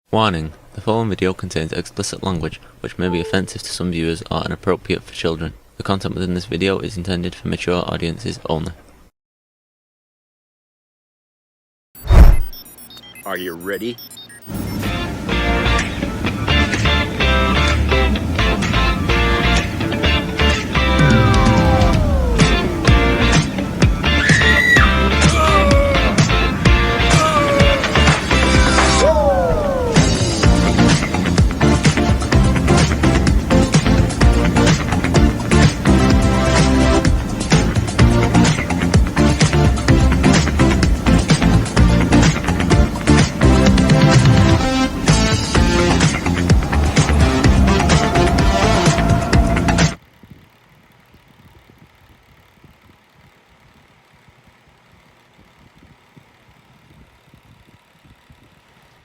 Warning: the following video contains explicit language, which may be offensive to some viewers or inappropriate for children. The content within this video is intended for mature audiences only. Are you ready?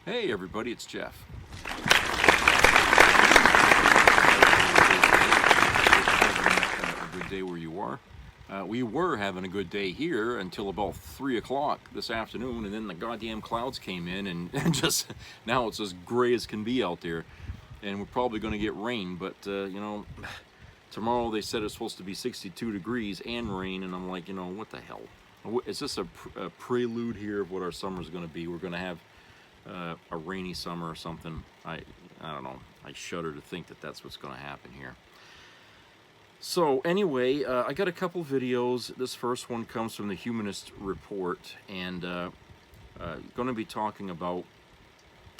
Hey everybody, it's Jeff. A good day where you are. We were having a good day here until about 3 o'clock this afternoon, and then the goddamn clouds came in and just now it's as gray as can be out there, and we're probably going to get rain. But you know, tomorrow they said it's supposed to be 62 degrees and rain, and I'm like, you know, what the hell? Is this a prelude here of what our summer's going to be? We're going to have a rainy summer or something. I don't know. I shudder to think that that's what's going to happen here. So anyway, I got a couple videos. This first one comes from the Humanist Report, and going to be talking about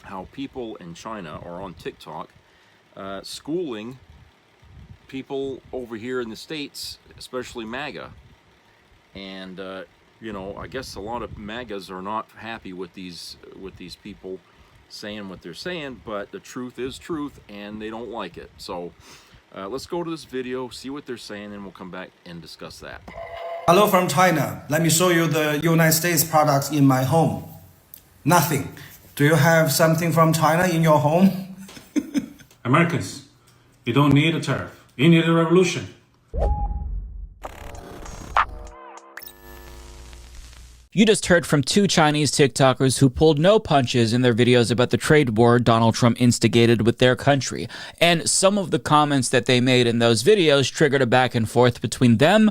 how people in China are on TikTok schooling people over here in the States, especially MAGA. And you know, I guess a lot of MAGAs are not happy with these people saying what they're saying, but the truth is truth, and they don't like it. So let's go to this video, see what they're saying, and we'll come back and discuss that. Hello from China. Let me show you the United States products in my home. Nothing. Do you have something from China in your home? Americans, you don't need a tariff. You need a revolution. You just heard from two Chinese TikTokers who pulled no punches in their videos about the trade war Donald Trump instigated with their country. And some of the comments that they made in those videos triggered a back and forth between them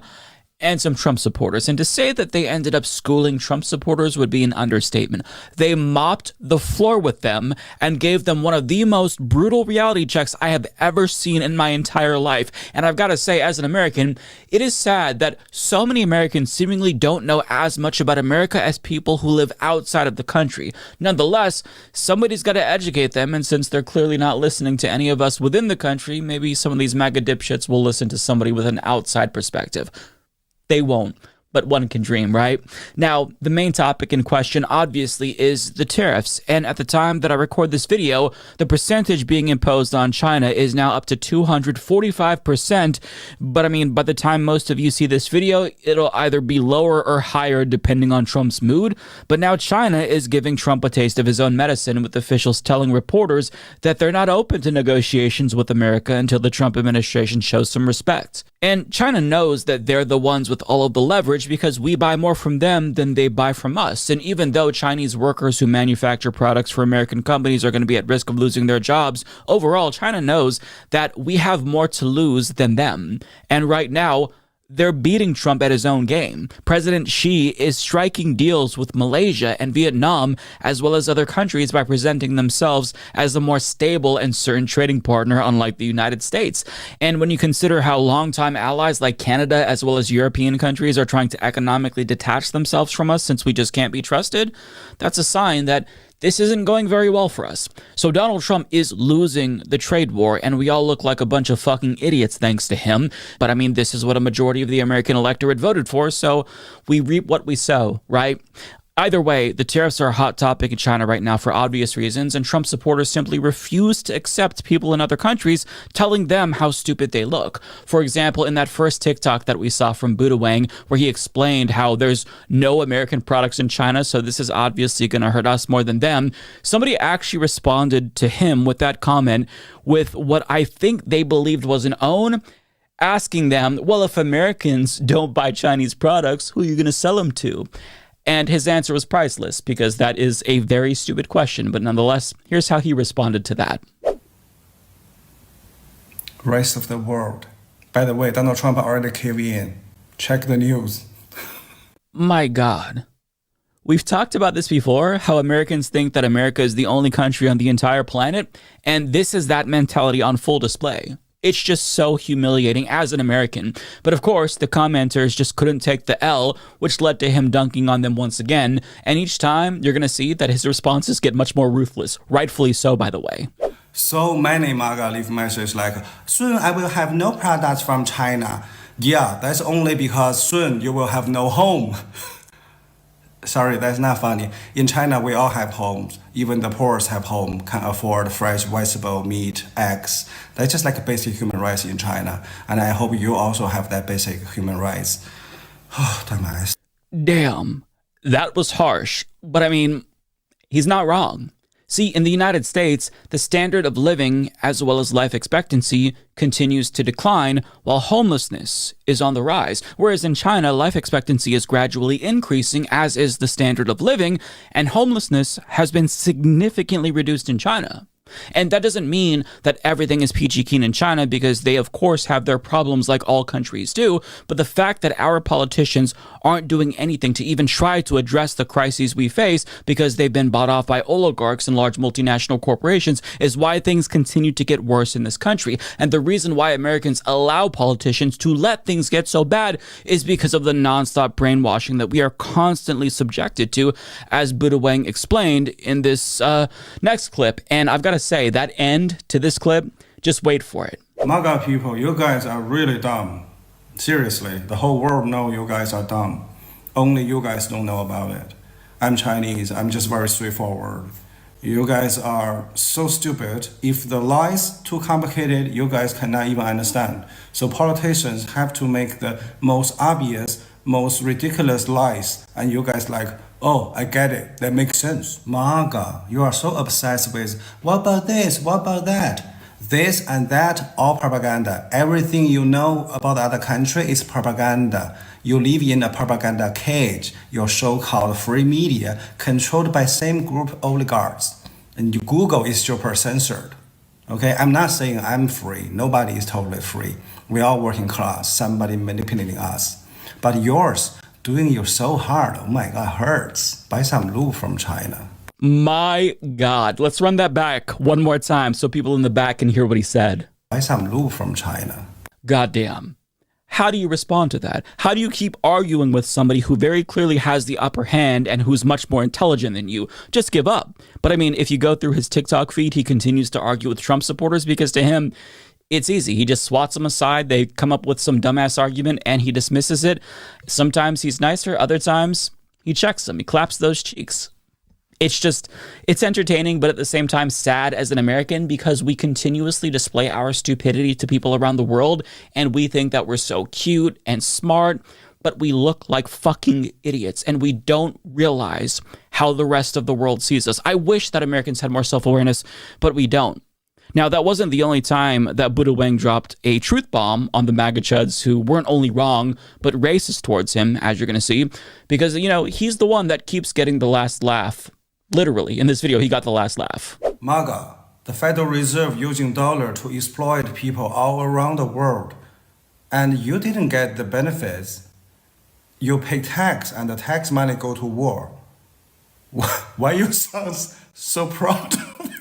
and some Trump supporters. And to say that they ended up schooling Trump supporters would be an understatement. They mopped the floor with them and gave them one of the most brutal reality checks I have ever seen in my entire life. And I've got to say, as an American, it is sad that so many Americans seemingly don't know as much about America as people who live outside of the country. Nonetheless, somebody's got to educate them, and since they're clearly not listening to any of us within the country, maybe some of these MAGA dipshits will listen to somebody with an outside perspective. They won't, but one can dream, right? Now, the main topic in question, obviously, is the tariffs. And at the time that I record this video, the percentage being imposed on China is now up to 245%. But I mean, by the time most of you see this video, it'll either be lower or higher depending on Trump's mood. But now China is giving Trump a taste of his own medicine, with officials telling reporters that they're not open to negotiations with America until the Trump administration shows some respect. And China knows that they're the ones with all of the leverage because we buy more from them than they buy from us. And even though Chinese workers who manufacture products for American companies are going to be at risk of losing their jobs, overall, China knows that we have more to lose than them. And right now, they're beating Trump at his own game. President Xi is striking deals with Malaysia and Vietnam, as well as other countries, by presenting themselves as a more stable and certain trading partner, unlike the United States. And when you consider how longtime allies like Canada, as well as European countries, are trying to economically detach themselves from us since we just can't be trusted, that's a sign that this isn't going very well for us. So Donald Trump is losing the trade war, and we all look like a bunch of fucking idiots thanks to him. But I mean, this is what a majority of the American electorate voted for, so we reap what we sow, right? Either way, the tariffs are a hot topic in China right now for obvious reasons, and Trump supporters simply refuse to accept people in other countries telling them how stupid they look. For example, in that first TikTok that we saw from Buddha Wang, where he explained how there's no American products in China, so this is obviously going to hurt us more than them, somebody actually responded to him with that comment with what I think they believed was an own, asking them, well, if Americans don't buy Chinese products, who are you going to sell them to? And his answer was priceless because that is a very stupid question. But nonetheless, here's how he responded to that. Rest of the world. By the way, Donald Trump already caved in. Check the news. My God. We've talked about this before, how Americans think that America is the only country on the entire planet, and this is that mentality on full display. It's just so humiliating as an American. But of course, the commenters just couldn't take the L, which led to him dunking on them once again, and each time you're going to see that his responses get much more ruthless, rightfully so, by the way. So many MAGA leave messages like, soon I will have no products from China. Yeah, that's only because soon you will have no home. Sorry, that's not funny. In China, we all have homes. Even the poorest have home, can afford fresh vegetable, meat, eggs. That's just like basic human rights in China. And I hope you also have that basic human rights. Oh, dumbass. Damn, that was harsh. But I mean, he's not wrong. See, in the United States, the standard of living as well as life expectancy continues to decline while homelessness is on the rise. Whereas in China, life expectancy is gradually increasing, as is the standard of living, and homelessness has been significantly reduced in China. And that doesn't mean that everything is peachy keen in China, because they, of course, have their problems like all countries do. But the fact that our politicians aren't doing anything to even try to address the crises we face because they've been bought off by oligarchs and large multinational corporations is why things continue to get worse in this country. And the reason why Americans allow politicians to let things get so bad is because of the nonstop brainwashing that we are constantly subjected to, as Buddha Wang explained in this next clip. And I've got to say, that end to this clip, just wait for it. MAGA people, you guys are really dumb. Seriously, the whole world knows you guys are dumb. Only you guys don't know about it. I'm Chinese, I'm just very straightforward. You guys are so stupid. If the lies too complicated, you guys cannot even understand. So politicians have to make the most obvious, most ridiculous lies, and you guys like, oh, I get it. That makes sense. MAGA, you are so obsessed with, what about this? What about that? This and that, all propaganda. Everything you know about the other country is propaganda. You live in a propaganda cage. Your so-called free media controlled by same group oligarchs. And Google is super censored. Okay, I'm not saying I'm free. Nobody is totally free. We all working class. Somebody manipulating us. But yours, doing you so hard, oh my God, hurts. Buy some lube from China. My God. Let's run that back one more time so people in the back can hear what he said. Buy some lube from China. Goddamn. How do you respond to that? How do you keep arguing with somebody who very clearly has the upper hand and who's much more intelligent than you? Just give up. But I mean, if you go through his TikTok feed, he continues to argue with Trump supporters because to him, it's easy. He just swats them aside. They come up with some dumbass argument and he dismisses it. Sometimes he's nicer. Other times he checks them. He claps those cheeks. It's entertaining, but at the same time sad as an American because we continuously display our stupidity to people around the world and we think that we're so cute and smart, but we look like fucking idiots and we don't realize how the rest of the world sees us. I wish that Americans had more self-awareness, but we don't. Now, that wasn't the only time that Buddha Wang dropped a truth bomb on the MAGA chuds who weren't only wrong, but racist towards him, as you're going to see, because, you know, he's the one that keeps getting the last laugh. Literally, in this video, he got the last laugh. MAGA, the Federal Reserve using dollar to exploit people all around the world. And you didn't get the benefits. You pay tax and the tax money go to war. Why you sound so proud of it?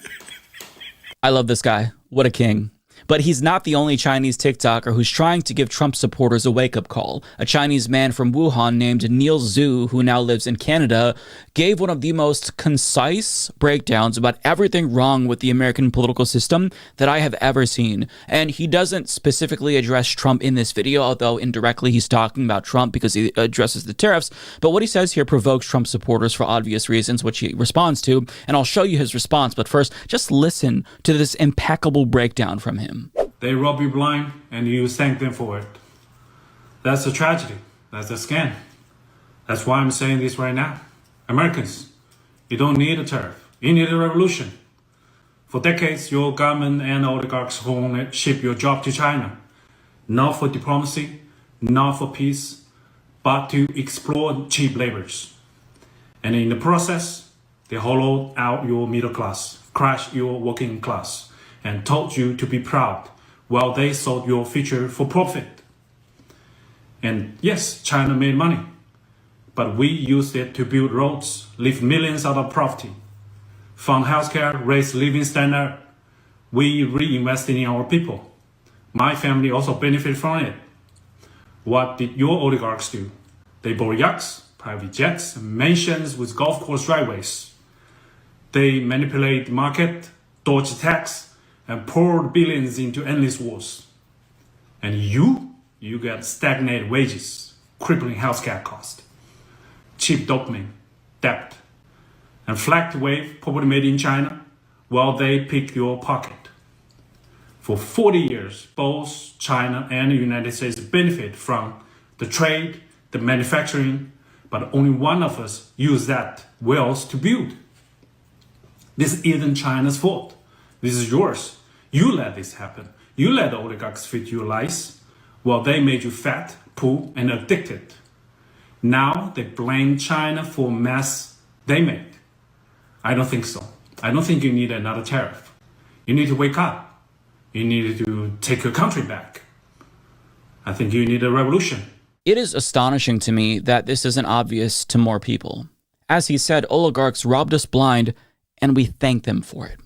I love this guy. What a king. But he's not the only Chinese TikToker who's trying to give Trump supporters a wake-up call. A Chinese man from Wuhan named Neil Zhu, who now lives in Canada, gave one of the most concise breakdowns about everything wrong with the American political system that I have ever seen. And he doesn't specifically address Trump in this video, although indirectly he's talking about Trump because he addresses the tariffs. But what he says here provokes Trump supporters for obvious reasons, which he responds to. And I'll show you his response. But first, just listen to this impeccable breakdown from him. They rob you blind and you thank them for it. That's a tragedy. That's a scam. That's why I'm saying this right now. Americans, you don't need a tariff. You need a revolution. For decades, your government and oligarchs won't ship your job to China. Not for diplomacy, not for peace, but to exploit cheap laborers. And in the process, they hollowed out your middle class, crushed your working class, and told you to be proud while they sold your future for profit. And yes, China made money, but we used it to build roads, lift millions out of poverty, fund healthcare, raise living standard. We reinvested in our people. My family also benefited from it. What did your oligarchs do? They bought yachts, private jets, mansions with golf course driveways. They manipulate the market, dodged tax, and poured billions into endless wars. And you get stagnant wages, crippling healthcare cost, cheap dopamine, debt, and flagged wave poverty made in China while they pick your pocket. For 40 years, both China and the United States benefit from the trade, the manufacturing, but only one of us use that wealth to build. This isn't China's fault. This is yours. You let this happen. You let the oligarchs feed you lies while they made you fat, poor, and addicted. Now they blame China for mess they made. I don't think so. I don't think you need another tariff. You need to wake up. You need to take your country back. I think you need a revolution. It is astonishing to me that this isn't obvious to more people. As he said, oligarchs robbed us blind, and we thank them for it.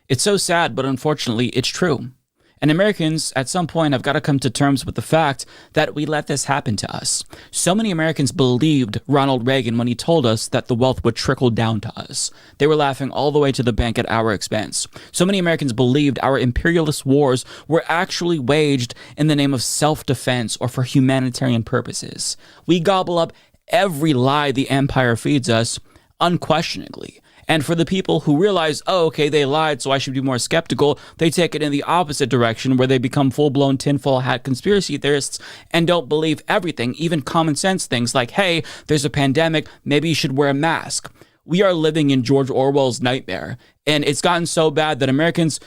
It's so sad, but unfortunately, it's true. And Americans, at some point, have got to come to terms with the fact that we let this happen to us. So many Americans believed Ronald Reagan when he told us that the wealth would trickle down to us. They were laughing all the way to the bank at our expense. So many Americans believed our imperialist wars were actually waged in the name of self-defense or for humanitarian purposes. We gobble up every lie the empire feeds us unquestioningly. And for the people who realize, oh, okay, they lied, so I should be more skeptical, they take it in the opposite direction where they become full-blown tinfoil hat conspiracy theorists and don't believe everything, even common sense things like, hey, there's a pandemic, maybe you should wear a mask. We are living in George Orwell's nightmare, and it's gotten so bad that Americans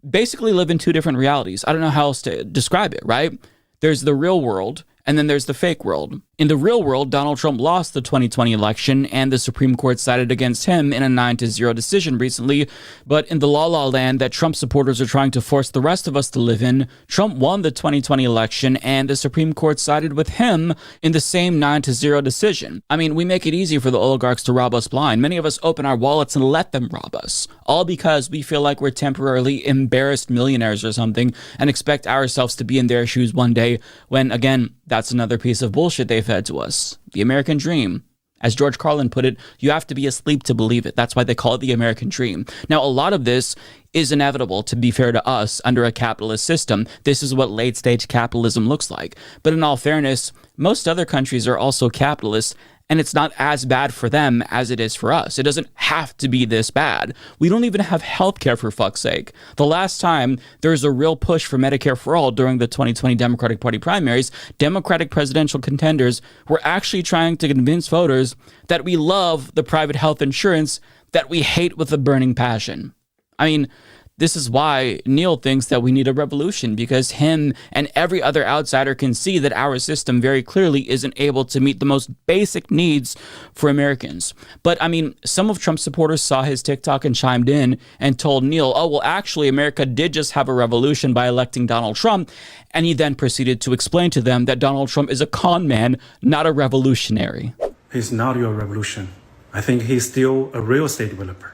basically live in two different realities. I don't know how else to describe it, right? There's the real world, and then there's the fake world. In the real world, Donald Trump lost the 2020 election, and the Supreme Court sided against him in a 9-0 decision recently. But in the la-la land that Trump supporters are trying to force the rest of us to live in, Trump won the 2020 election, and the Supreme Court sided with him in the same 9-0 decision. I mean, we make it easy for the oligarchs to rob us blind. Many of us open our wallets and let them rob us, all because we feel like we're temporarily embarrassed millionaires or something and expect ourselves to be in their shoes one day when, again, that's another piece of bullshit they fed to us. The American dream. As George Carlin put it, you have to be asleep to believe it. That's why they call it the American dream. Now, a lot of this is inevitable, to be fair to us, under a capitalist system. This is what late-stage capitalism looks like. But in all fairness, most other countries are also capitalist, and it's not as bad for them as it is for us. It doesn't have to be this bad. We don't even have healthcare, for fuck's sake. The last time there was a real push for Medicare for all during the 2020 Democratic Party primaries, Democratic presidential contenders were actually trying to convince voters that we love the private health insurance that we hate with a burning passion. I mean, this is why Neil thinks that we need a revolution, because him and every other outsider can see that our system very clearly isn't able to meet the most basic needs for Americans. But, I mean, some of Trump's supporters saw his TikTok and chimed in and told Neil, oh, well, actually, America did just have a revolution by electing Donald Trump. And he then proceeded to explain to them that Donald Trump is a con man, not a revolutionary. He's not your revolution. I think he's still a real estate developer.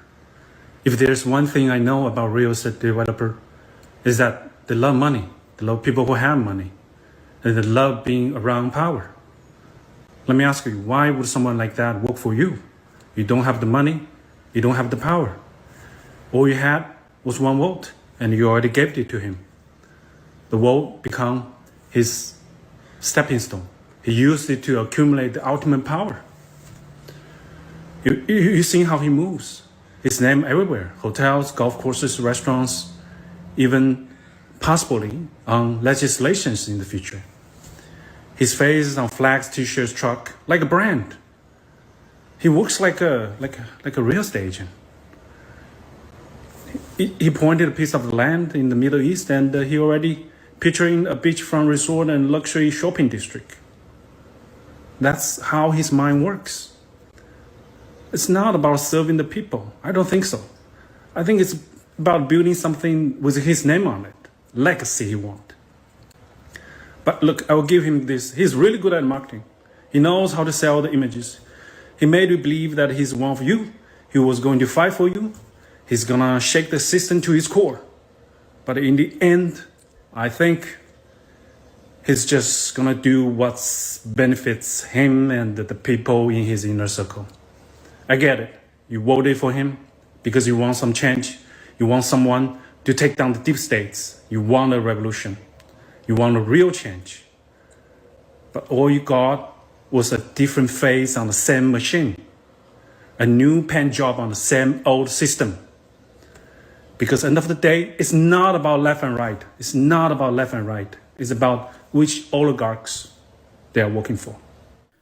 If there's one thing I know about real estate developer, is that they love money. They love people who have money. And they love being around power. Let me ask you, why would someone like that work for you? You don't have the money. You don't have the power. All you had was one vote, and you already gave it to him. The vote became his stepping stone. He used it to accumulate the ultimate power. You see how he moves. His name everywhere, hotels, golf courses, restaurants, even possibly on legislations in the future. His face is on flags, t-shirts, truck, like a brand. He works like a real estate agent. He pointed a piece of land in the Middle East, and he already picturing a beachfront resort and luxury shopping district. That's how his mind works. It's not about serving the people. I don't think so. I think it's about building something with his name on it, legacy he wants. But look, I will give him this. He's really good at marketing. He knows how to sell the images. He made you believe that he's one of you. He was going to fight for you. He's gonna shake the system to its core. But in the end, I think he's just gonna do what benefits him and the people in his inner circle. I get it. You voted for him because you want some change. You want someone to take down the deep states. You want a revolution. You want a real change. But all you got was a different face on the same machine. A new pen job on the same old system. Because at the end of the day, it's not about left and right. It's not about left and right. It's about which oligarchs they are working for.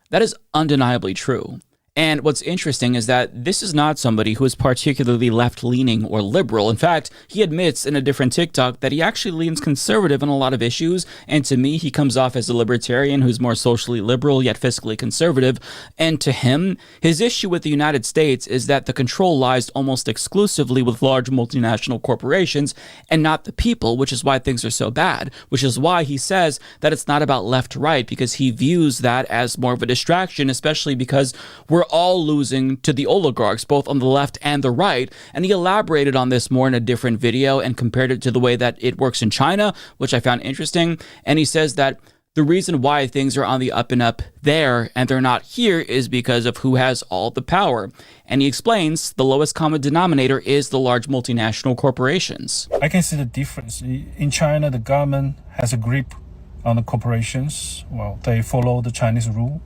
That is undeniably true. And what's interesting is that this is not somebody who is particularly left-leaning or liberal. In fact, he admits in a different TikTok that he actually leans conservative on a lot of issues, and to me, he comes off as a libertarian who's more socially liberal yet fiscally conservative. And to him, his issue with the United States is that the control lies almost exclusively with large multinational corporations and not the people, which is why things are so bad, which is why he says that it's not about left-right, because he views that as more of a distraction, especially because we're all losing to the oligarchs, both on the left and the right. And he elaborated on this more in a different video and compared it to the way that it works in China, which I found interesting. And he says that the reason why things are on the up and up there and they're not here is because of who has all the power. And he explains the lowest common denominator is the large multinational corporations. I can see the difference. In China, the government has a grip on the corporations. Well, they follow the Chinese rule.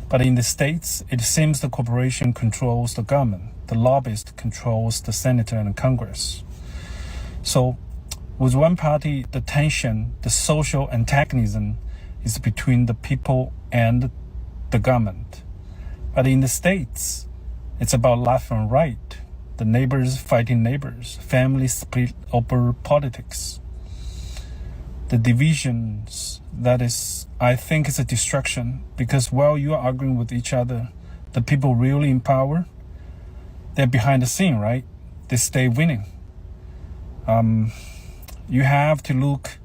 But in the States, it seems the corporation controls the government. The lobbyist controls the senator and the Congress. So with one party, the tension, the social antagonism is between the people and the government. But in the States, it's about left and right. The neighbors fighting neighbors, family split over politics. The divisions, that is, I think it's a distraction, because while you are arguing with each other, the people really in power, they're behind the scene, right? They stay winning. You have to look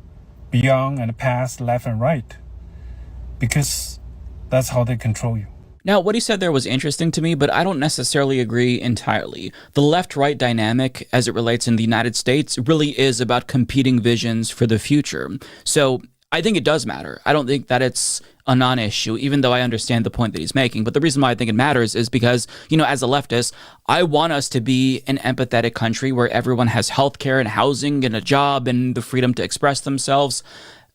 beyond and past left and right, because that's how they control you. Now, what he said there was interesting to me, but I don't necessarily agree entirely. The left-right dynamic, as it relates in the United States, really is about competing visions for the future. So I think it does matter. I don't think that it's a non-issue, even though I understand the point that he's making. But the reason why I think it matters is because, you know, as a leftist, I want us to be an empathetic country where everyone has healthcare and housing and a job and the freedom to express themselves.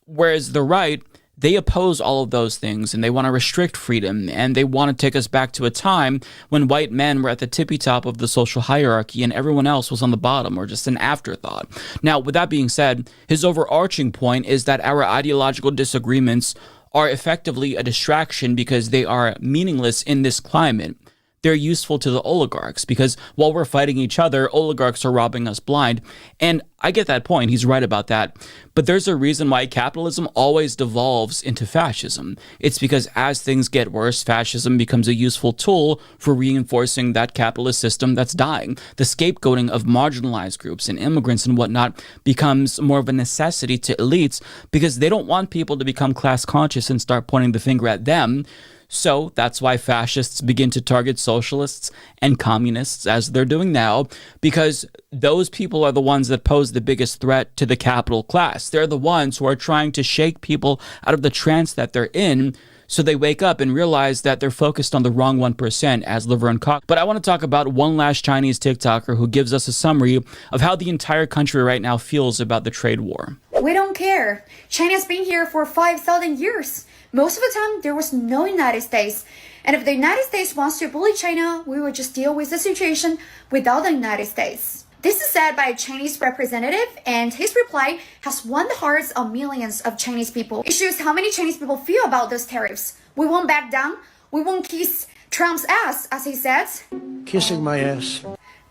Whereas the right, they oppose all of those things and they want to restrict freedom and they want to take us back to a time when white men were at the tippy top of the social hierarchy and everyone else was on the bottom or just an afterthought. Now, with that being said, his overarching point is that our ideological disagreements are effectively a distraction because they are meaningless in this climate. They're useful to the oligarchs because while we're fighting each other, oligarchs are robbing us blind. And I get that point. He's right about that. But there's a reason why capitalism always devolves into fascism. It's because as things get worse, fascism becomes a useful tool for reinforcing that capitalist system that's dying. The scapegoating of marginalized groups and immigrants and whatnot becomes more of a necessity to elites because they don't want people to become class conscious and start pointing the finger at them. So that's why fascists begin to target socialists and communists as they're doing now, because those people are the ones that pose the biggest threat to the capital class. They're the ones who are trying to shake people out of the trance that they're in so they wake up and realize that they're focused on the wrong 1%, as Laverne Cox. But I want to talk about one last Chinese TikToker who gives us a summary of how the entire country right now feels about the trade war. We don't care. China's been here for 5,000 years. Most of the time, there was no United States. And if the United States wants to bully China, we will just deal with the situation without the United States. This is said by a Chinese representative, and his reply has won the hearts of millions of Chinese people. It shows how many Chinese people feel about those tariffs. We won't back down. We won't kiss Trump's ass, as he says. Kissing my ass.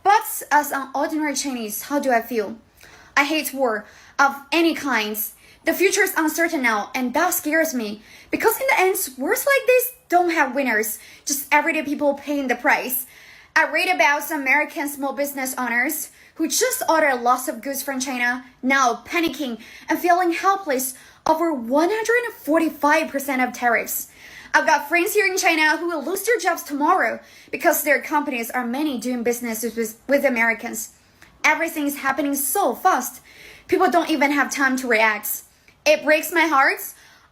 But as an ordinary Chinese, how do I feel? I hate war of any kinds. The future is uncertain now, and that scares me. Because in the end, wars like this don't have winners, just everyday people paying the price. I read about some American small business owners who just ordered lots of goods from China, now panicking and feeling helpless over 145% of tariffs. I've got friends here in China who will lose their jobs tomorrow because their companies are many doing business with Americans. Everything is happening so fast. People don't even have time to react. It breaks my heart.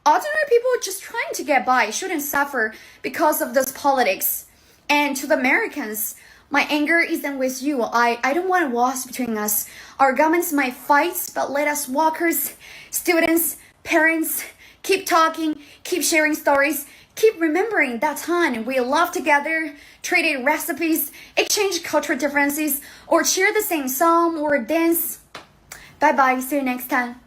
Ordinary people just trying to get by shouldn't suffer because of this politics. And to the Americans, my anger isn't with you. I don't want wars between us. Our governments might fight, but let us workers, students, parents, keep talking, keep sharing stories, keep remembering that time we laughed together, traded recipes, exchanged cultural differences, or cheer the same song or dance. Bye-bye, see you next time.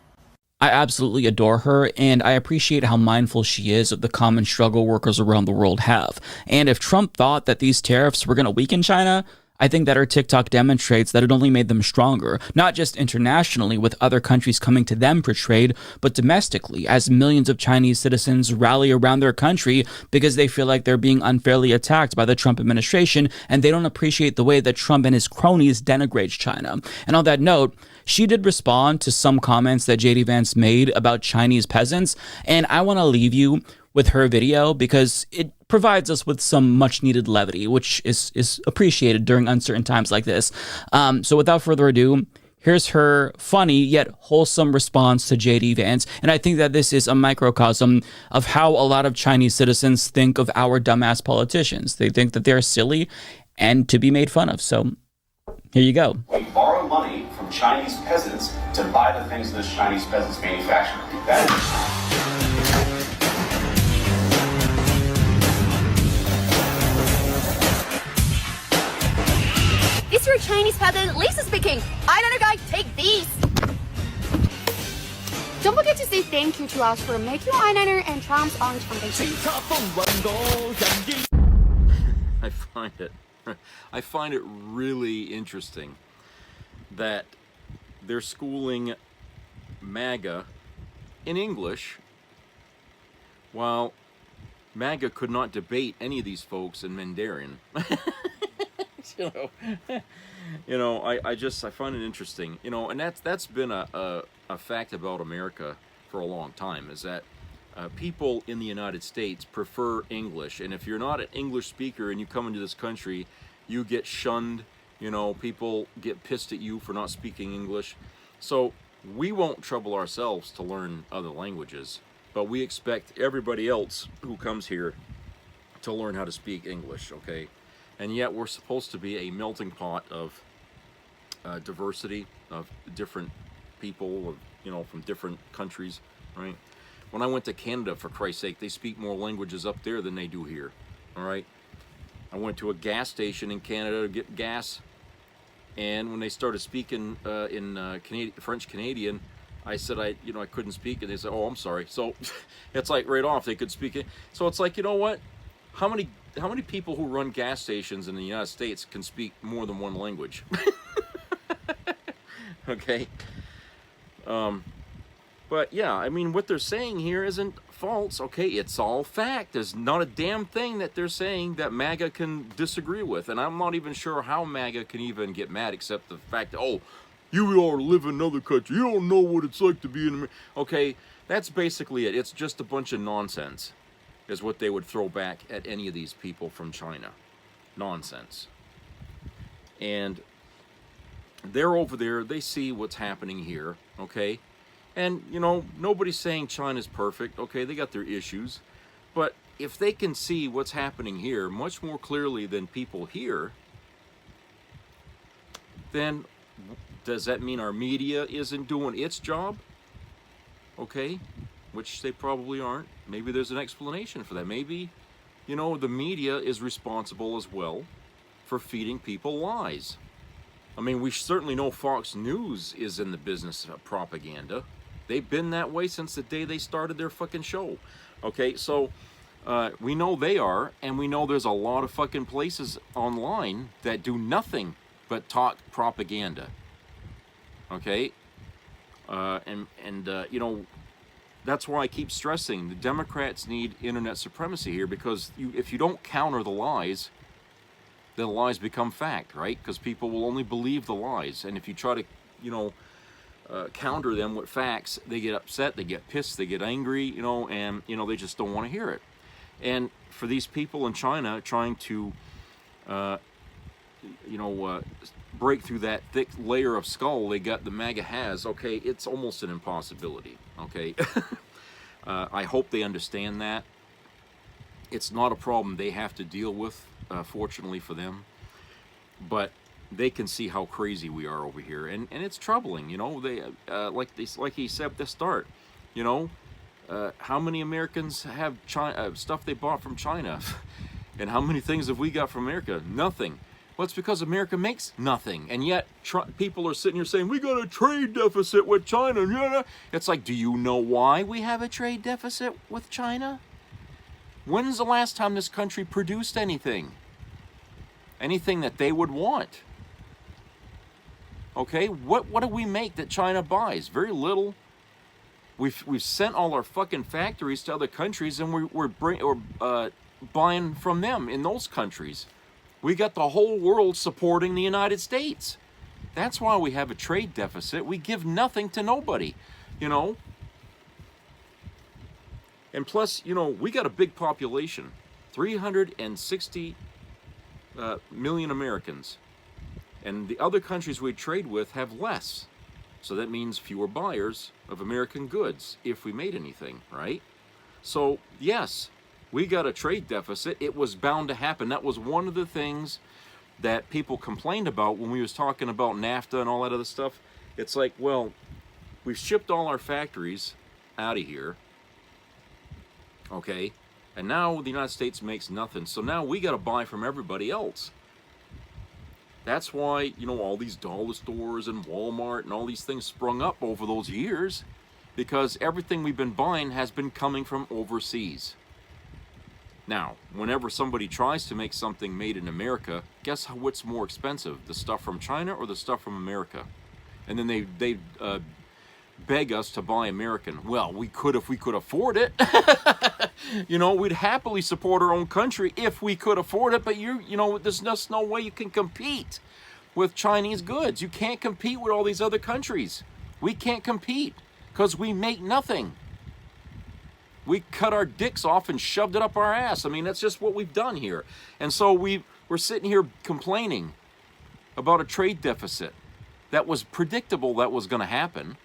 I absolutely adore her, and I appreciate how mindful she is of the common struggle workers around the world have. And if Trump thought that these tariffs were going to weaken China, I think that her TikTok demonstrates that it only made them stronger, not just internationally with other countries coming to them for trade, but domestically as millions of Chinese citizens rally around their country because they feel like they're being unfairly attacked by the Trump administration and they don't appreciate the way that Trump and his cronies denigrate China. And on that note, she did respond to some comments that JD Vance made about Chinese peasants, and I want to leave you with her video because it provides us with some much needed levity, which is appreciated during uncertain times like this. So without further ado, here's her funny yet wholesome response to JD Vance. And I think that this is a microcosm of how a lot of Chinese citizens think of our dumbass politicians. They think that they're silly and to be made fun of. So here you go. We borrow money from Chinese peasants to buy the things those Chinese peasants manufacture. That It's your Chinese peasant, Lisa speaking. Eyeliner guy, take these. Don't forget to say thank you to us for making your eyeliner and Trump's orange foundation. I find it really interesting that they're schooling MAGA in English while MAGA could not debate any of these folks in Mandarin. I find it interesting, and that's been a fact about America for a long time, is that people in the United States prefer English, and if you're not an English speaker and you come into this country, you get shunned. People get pissed at you for not speaking English. So we won't trouble ourselves to learn other languages, but we expect everybody else who comes here to learn how to speak English, okay? And yet we're supposed to be a melting pot of diversity, of different people, from different countries, right? When I went to Canada, for Christ's sake, they speak more languages up there than they do here, all right? I went to a gas station in Canada to get gas, and when they started speaking in French Canadian, I said I couldn't speak, and they said, "Oh, I'm sorry." So it's like right off they could speak it. So it's like, you know what? How many people who run gas stations in the United States can speak more than one language? Okay. But yeah, I mean, what they're saying here isn't false, okay? It's all fact. There's not a damn thing that they're saying that MAGA can disagree with. And I'm not even sure how MAGA can even get mad, except the fact that, oh, you all live in another country. You don't know what it's like to be in America. Okay, that's basically it. It's just a bunch of nonsense, is what they would throw back at any of these people from China. Nonsense. And they're over there. They see what's happening here, okay? And, nobody's saying China's perfect, okay? They got their issues. But if they can see what's happening here much more clearly than people here, then does that mean our media isn't doing its job? Okay? Which they probably aren't. Maybe there's an explanation for that. Maybe, the media is responsible as well for feeding people lies. I mean, we certainly know Fox News is in the business of propaganda. They've been that way since the day they started their fucking show. Okay, so we know they are, and we know there's a lot of fucking places online that do nothing but talk propaganda. Okay? That's why I keep stressing the Democrats need internet supremacy here, because if you don't counter the lies, the lies become fact, right? Because people will only believe the lies. And if you try to, you know, counter them with facts, they get upset, they get pissed, they get angry, you know, and, you know, they just don't want to hear it. And for these people in China trying to, you know, break through that thick layer of skull they got, the MAGA has, okay, it's almost an impossibility, okay? I hope they understand that. It's not a problem they have to deal with, fortunately for them, but they can see how crazy we are over here, and it's troubling, you know. They like he said at the start, you know, how many Americans have stuff they bought from China, and how many things have we got from America? Nothing. Well, it's because America makes nothing, and yet people are sitting here saying we got a trade deficit with China. It's like, do you know why we have a trade deficit with China? When's the last time this country produced anything? Anything that they would want? Okay, what do we make that China buys? Very little. We've sent all our fucking factories to other countries, and we're buying from them in those countries. We got the whole world supporting the United States. That's why we have a trade deficit. We give nothing to nobody, you know. And plus, you know, we got a big population, 360 million Americans. And the other countries we trade with have less. So that means fewer buyers of American goods if we made anything, right? So, yes, we got a trade deficit. It was bound to happen. That was one of the things that people complained about when we was talking about NAFTA and all that other stuff. It's like, well, we've shipped all our factories out of here, okay? And now the United States makes nothing. So now we got to buy from everybody else. That's why, you know, all these dollar stores and Walmart and all these things sprung up over those years, because everything we've been buying has been coming from overseas. Now, whenever somebody tries to make something made in America, guess what's more expensive, the stuff from China or the stuff from America? And then they beg us to buy American. Well, we could if we could afford it. You know, we'd happily support our own country if we could afford it, but you know, there's just no way you can compete with Chinese goods. You can't compete with all these other countries. We can't compete because we make nothing. We cut our dicks off and shoved it up our ass. I mean, that's just what we've done here. And so we're sitting here complaining about a trade deficit that was predictable that was going to happen.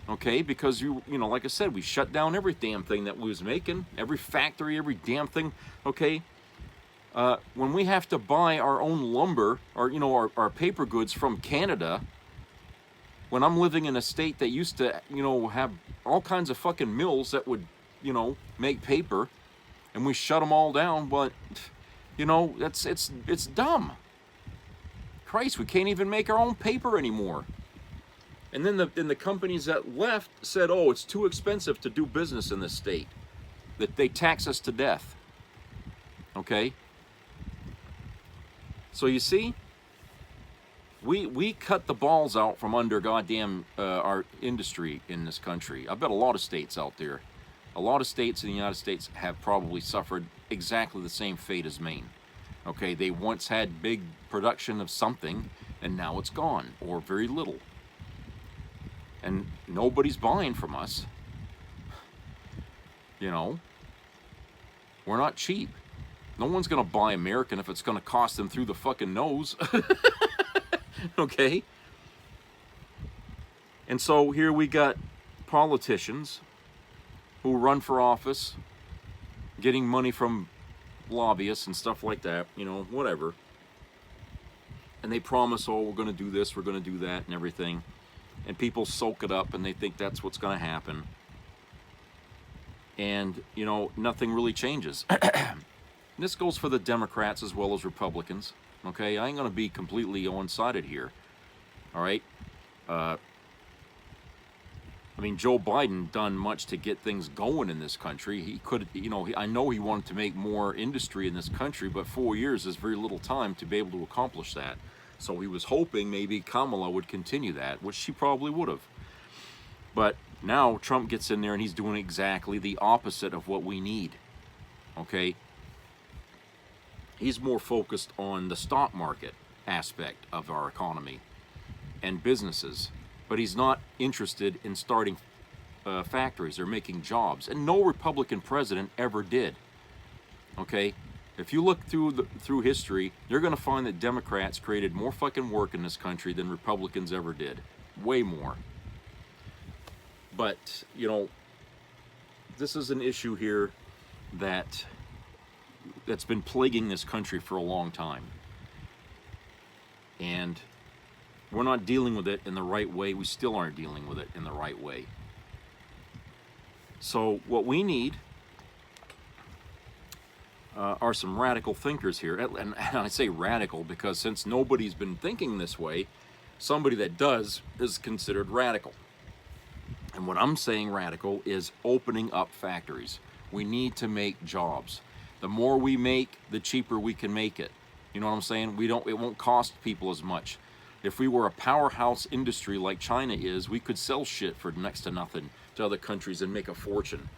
Okay, because you know, like I said, we shut down every damn thing that we was making, every factory, every damn thing. Okay, when we have to buy our own lumber or, you know, our paper goods from Canada, when I'm living in a state that used to, you know, have all kinds of fucking mills that would, you know, make paper, and we shut them all down, but, you know, it's dumb. Christ, we can't even make our own paper anymore. And then the companies that left said, oh, it's too expensive to do business in this state, that they tax us to death. Okay? So you see, we cut the balls out from under goddamn our industry in this country. I bet a lot of states out there, a lot of states in the United States have probably suffered exactly the same fate as Maine. Okay, they once had big production of something, and now it's gone, or very little. And nobody's buying from us. You know, we're not cheap. No one's gonna buy American if it's gonna cost them through the fucking nose. Okay? And so here we got politicians who run for office, getting money from lobbyists and stuff like that, you know, whatever. And they promise, oh, we're gonna do this, we're gonna do that, and everything. And people soak it up and they think that's what's going to happen. And, you know, nothing really changes. This goes for the Democrats as well as Republicans. Okay, I ain't going to be completely one-sided here. All right? I mean, Joe Biden done much to get things going in this country. He could, you know, I know he wanted to make more industry in this country, but 4 years is very little time to be able to accomplish that. So he was hoping maybe Kamala would continue that, which she probably would have. But now Trump gets in there and he's doing exactly the opposite of what we need. Okay? He's more focused on the stock market aspect of our economy and businesses, but he's not interested in starting factories or making jobs, and no Republican president ever did. Okay, if you look through history, you're going to find that Democrats created more fucking work in this country than Republicans ever did, way more. But you know, this is an issue here that's been plaguing this country for a long time, and we're not dealing with it in the right way. We still aren't dealing with it in the right way. So what we need are some radical thinkers here. And I say radical because since nobody's been thinking this way, somebody that does is considered radical. And what I'm saying radical is opening up factories. We need to make jobs. The more we make, the cheaper we can make it. You know what I'm saying? It won't cost people as much. If we were a powerhouse industry like China is, we could sell shit for next to nothing to other countries and make a fortune.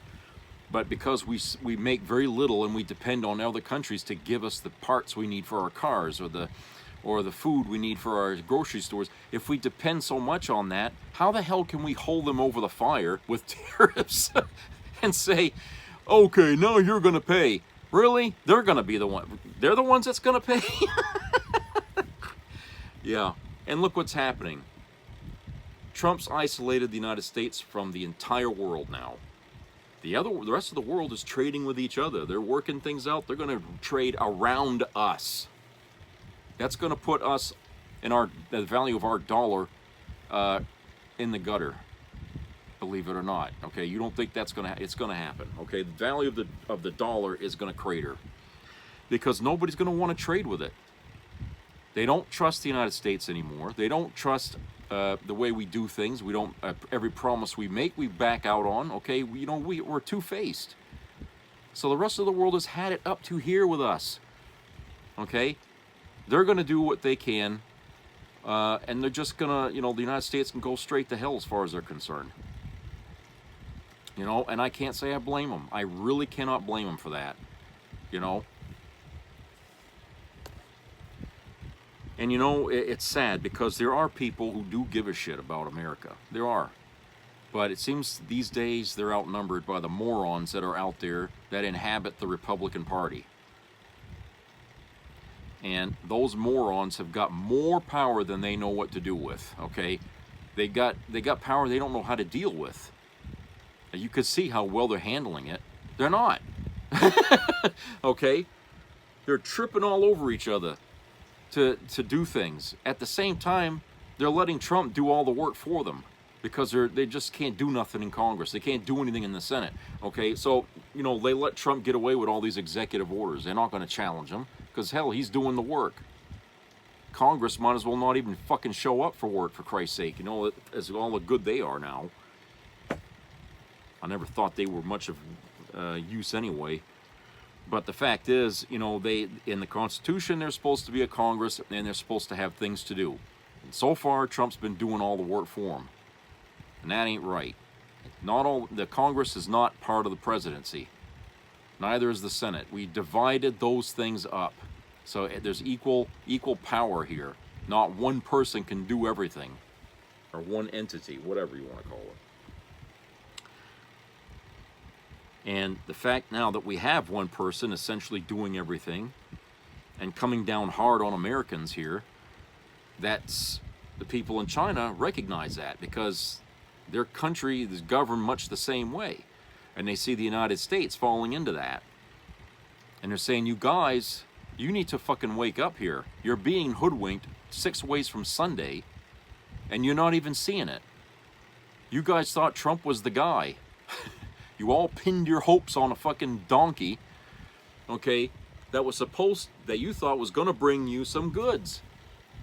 But because we make very little and we depend on other countries to give us the parts we need for our cars or the food we need for our grocery stores, if we depend so much on that, how the hell can we hold them over the fire with tariffs and say, okay, now you're going to pay? Really? They're going to be the one. They're the ones that's going to pay? Yeah. And look what's happening. Trump's isolated the United States from the entire world now. The rest of the world is trading with each other. They're working things out. They're going to trade around us. That's going to put us in the value of our dollar in the gutter. Believe it or not. Okay, you don't think it's going to happen. Okay, the value of the dollar is going to crater because nobody's going to want to trade with it. They don't trust the United States anymore. They don't trust the way we do things. We don't. Every promise we make, we back out on. Okay, we're two-faced. So the rest of the world has had it up to here with us. Okay, they're going to do what they can, and they're just gonna, the United States can go straight to hell as far as they're concerned. And I can't say I blame them. I really cannot blame them for that. And it's sad because there are people who do give a shit about America. There are. But it seems these days they're outnumbered by the morons that are out there that inhabit the Republican Party. And those morons have got more power than they know what to do with, okay? They got power they don't know how to deal with. You could see how well they're handling it. They're not. Okay? They're tripping all over each other to do things. At the same time, they're letting Trump do all the work for them because they just can't do nothing in Congress. They can't do anything in the Senate. Okay, so they let Trump get away with all these executive orders. They're not going to challenge him because hell, he's doing the work. Congress might as well not even fucking show up for work, for Christ's sake. As all the good they are now. I never thought they were much of use anyway. But the fact is, they in the Constitution, they're supposed to be a Congress and they're supposed to have things to do. And so far, Trump's been doing all the work for them. And that ain't right. The Congress is not part of the presidency. Neither is the Senate. We divided those things up. So there's equal power here. Not one person can do everything. Or one entity, whatever you want to call it. And the fact now that we have one person essentially doing everything and coming down hard on Americans here, that's the people in China recognize that because their country is governed much the same way. And they see the United States falling into that. And they're saying, you guys, you need to fucking wake up here. You're being hoodwinked 6 ways from Sunday and you're not even seeing it. You guys thought Trump was the guy. You all pinned your hopes on a fucking donkey, okay, that you thought was going to bring you some goods.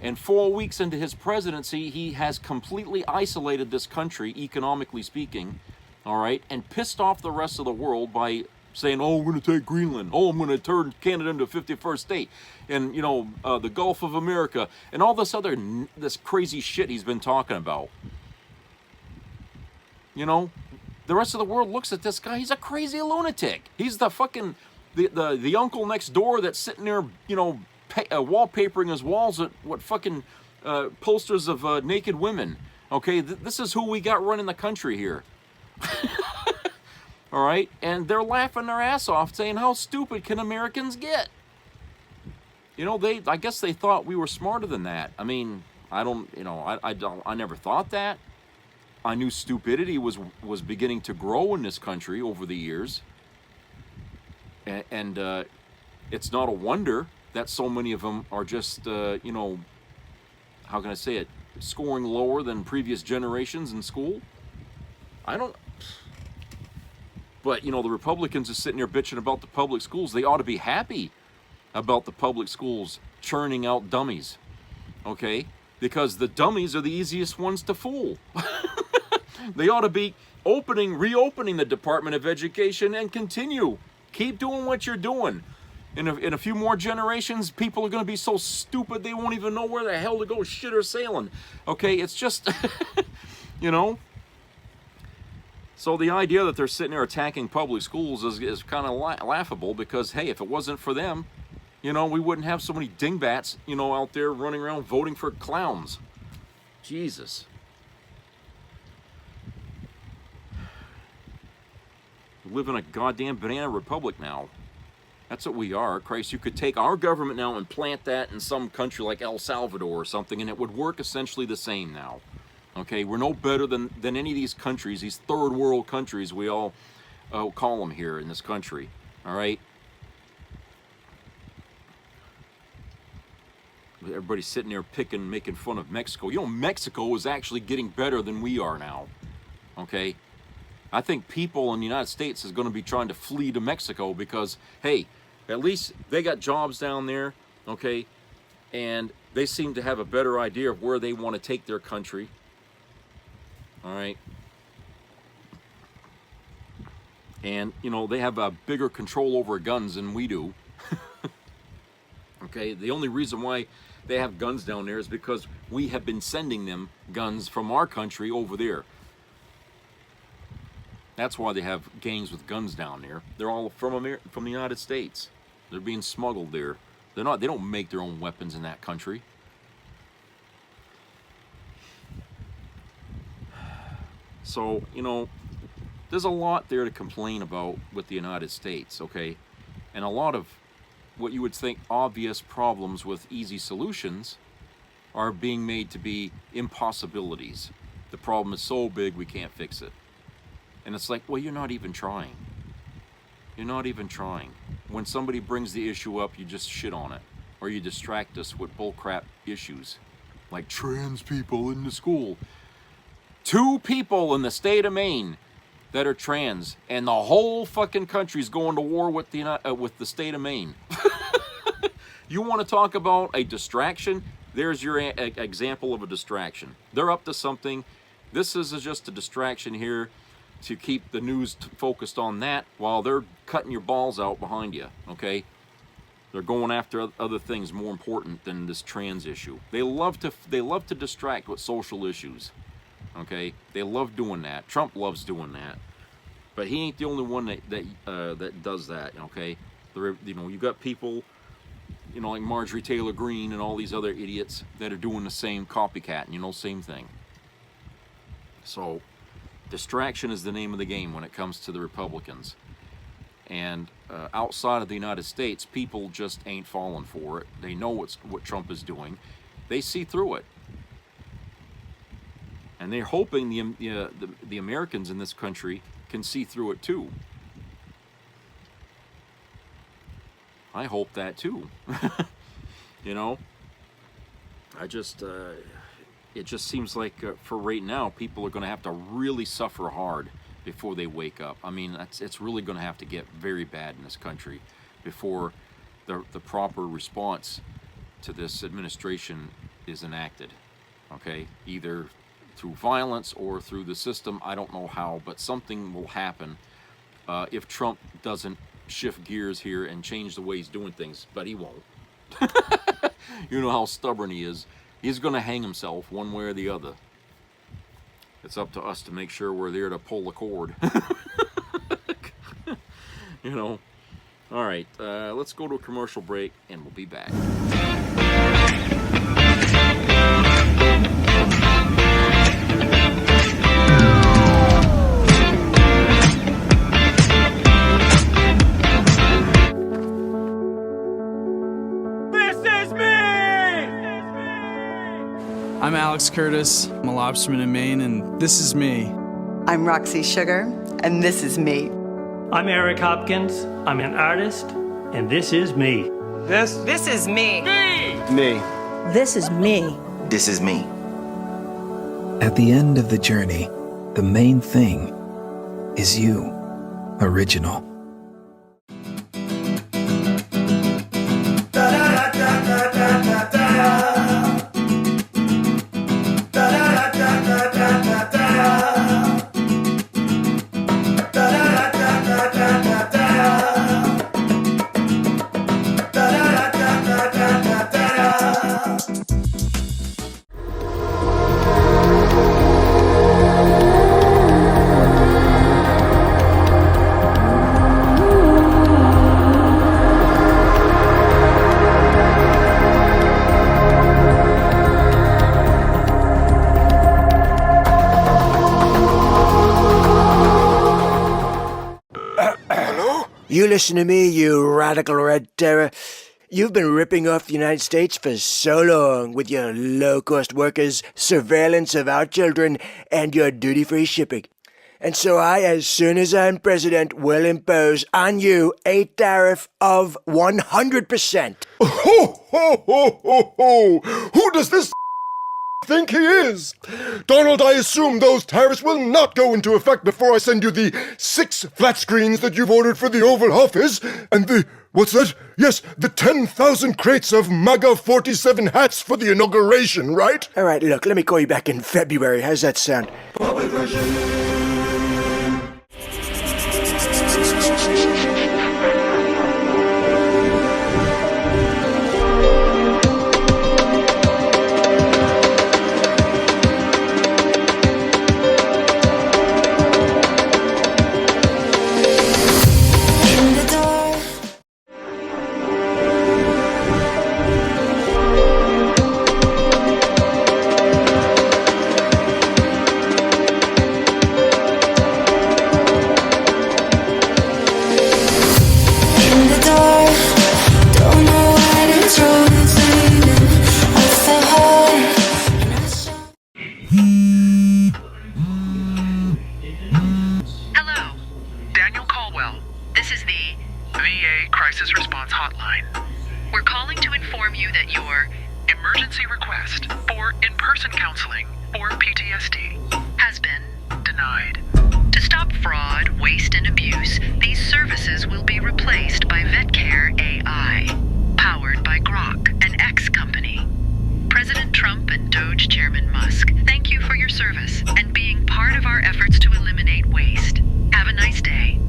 And 4 weeks into his presidency, he has completely isolated this country, economically speaking, all right, and pissed off the rest of the world by saying, oh, I'm going to take Greenland. Oh, I'm going to turn Canada into a 51st state. And, the Gulf of America. And all this crazy shit he's been talking about. The rest of the world looks at this guy. He's a crazy lunatic. He's the the uncle next door that's sitting there, you know, wallpapering his walls at what fucking posters of naked women. Okay, this is who we got running the country here. All right, and they're laughing their ass off, saying, "How stupid can Americans get?" You know, I guess they thought we were smarter than that. I mean, I don't, you know, I never thought that. I knew stupidity was beginning to grow in this country over the years, and it's not a wonder that so many of them are just, you know, how can I say it, scoring lower than previous generations in school. But, you know, the Republicans are sitting there bitching about the public schools. They ought to be happy about the public schools churning out dummies, okay? Because the dummies are the easiest ones to fool. They ought to be reopening the Department of Education and continue. Keep doing what you're doing. In a few more generations, people are going to be so stupid they won't even know where the hell to go shit or sailing. Okay, it's just, you know. So the idea that they're sitting there attacking public schools is kind of laughable because, hey, if it wasn't for them, you know, we wouldn't have so many dingbats, you know, out there running around voting for clowns. Jesus. We live in a goddamn banana republic now. That's what we are. Christ, you could take our government now and plant that in some country like El Salvador or something, and it would work essentially the same now. Okay, we're no better than any of these countries, these third world countries we all call them here in this country. All right? Everybody's sitting there making fun of Mexico. You know, Mexico is actually getting better than we are now. Okay? I think people in the United States is going to be trying to flee to Mexico because, hey, at least they got jobs down there, okay? And they seem to have a better idea of where they want to take their country. All right? And, you know, they have a bigger control over guns than we do. Okay? The only reason why they have guns down there is because we have been sending them guns from our country over there. That's why they have gangs with guns down there. They're all from the United States. They're being smuggled there. They don't make their own weapons in that country. So, you know, there's a lot there to complain about with the United States, okay? And a lot of what you would think obvious problems with easy solutions are being made to be impossibilities. The problem is so big we can't fix it. And it's like, well, you're not even trying. You're not even trying. When somebody brings the issue up, you just shit on it. Or you distract us with bullcrap issues. Like trans people in the school. 2 people in the state of Maine that are trans, and the whole fucking country's going to war with the state of Maine. You want to talk about a distraction? There's your example of a distraction. They're up to something. This is just a distraction here to keep the news focused on that while they're cutting your balls out behind you, okay? They're going after other things more important than this trans issue. They love to distract with social issues. Okay, they love doing that. Trump loves doing that, but he ain't the only one that does that. Okay, you know, you got people, you know, like Marjorie Taylor Greene and all these other idiots that are doing the same copycat, you know, same thing. So, distraction is the name of the game when it comes to the Republicans. And outside of the United States, people just ain't falling for it. They know what Trump is doing. They see through it. And they're hoping the Americans in this country can see through it too. I hope that too. You know, it just seems like for right now, people are going to have to really suffer hard before they wake up. I mean, it's really going to have to get very bad in this country before the proper response to this administration is enacted. Okay, either through violence or through the system. I don't know how, but something will happen if Trump doesn't shift gears here and change the way he's doing things, but he won't. You know how stubborn he is. He's going to hang himself one way or the other. It's up to us to make sure we're there to pull the cord. You know, All right, let's go to a commercial break, and we'll be back. I'm Alex Curtis. I'm a lobsterman in Maine, and this is me. I'm Roxy Sugar, and this is me. I'm Eric Hopkins. I'm an artist, and this is me. This is me. Me. This is me. This is me. At the end of the journey, the main thing is you, original. You listen to me, you radical red terror. You've been ripping off the United States for so long with your low-cost workers, surveillance of our children, and your duty-free shipping. And so I, as soon as I'm president, will impose on you a tariff of 100%. Ho, ho, ho, ho, ho! Who does this think he is? Donald, I assume those tariffs will not go into effect before I send you the 6 flat screens that you've ordered for the Oval Office, and the, what's that? Yes, the 10,000 crates of MAGA 47 hats for the inauguration, right? All right, look, let me call you back in February. How's that sound? Public version. Crisis Response Hotline. We're calling to inform you that your emergency request for in-person counseling for PTSD has been denied. To stop fraud, waste, and abuse, these services will be replaced by VetCare AI, powered by Grok, an X company. President Trump and Doge Chairman Musk, thank you for your service and being part of our efforts to eliminate waste. Have a nice day.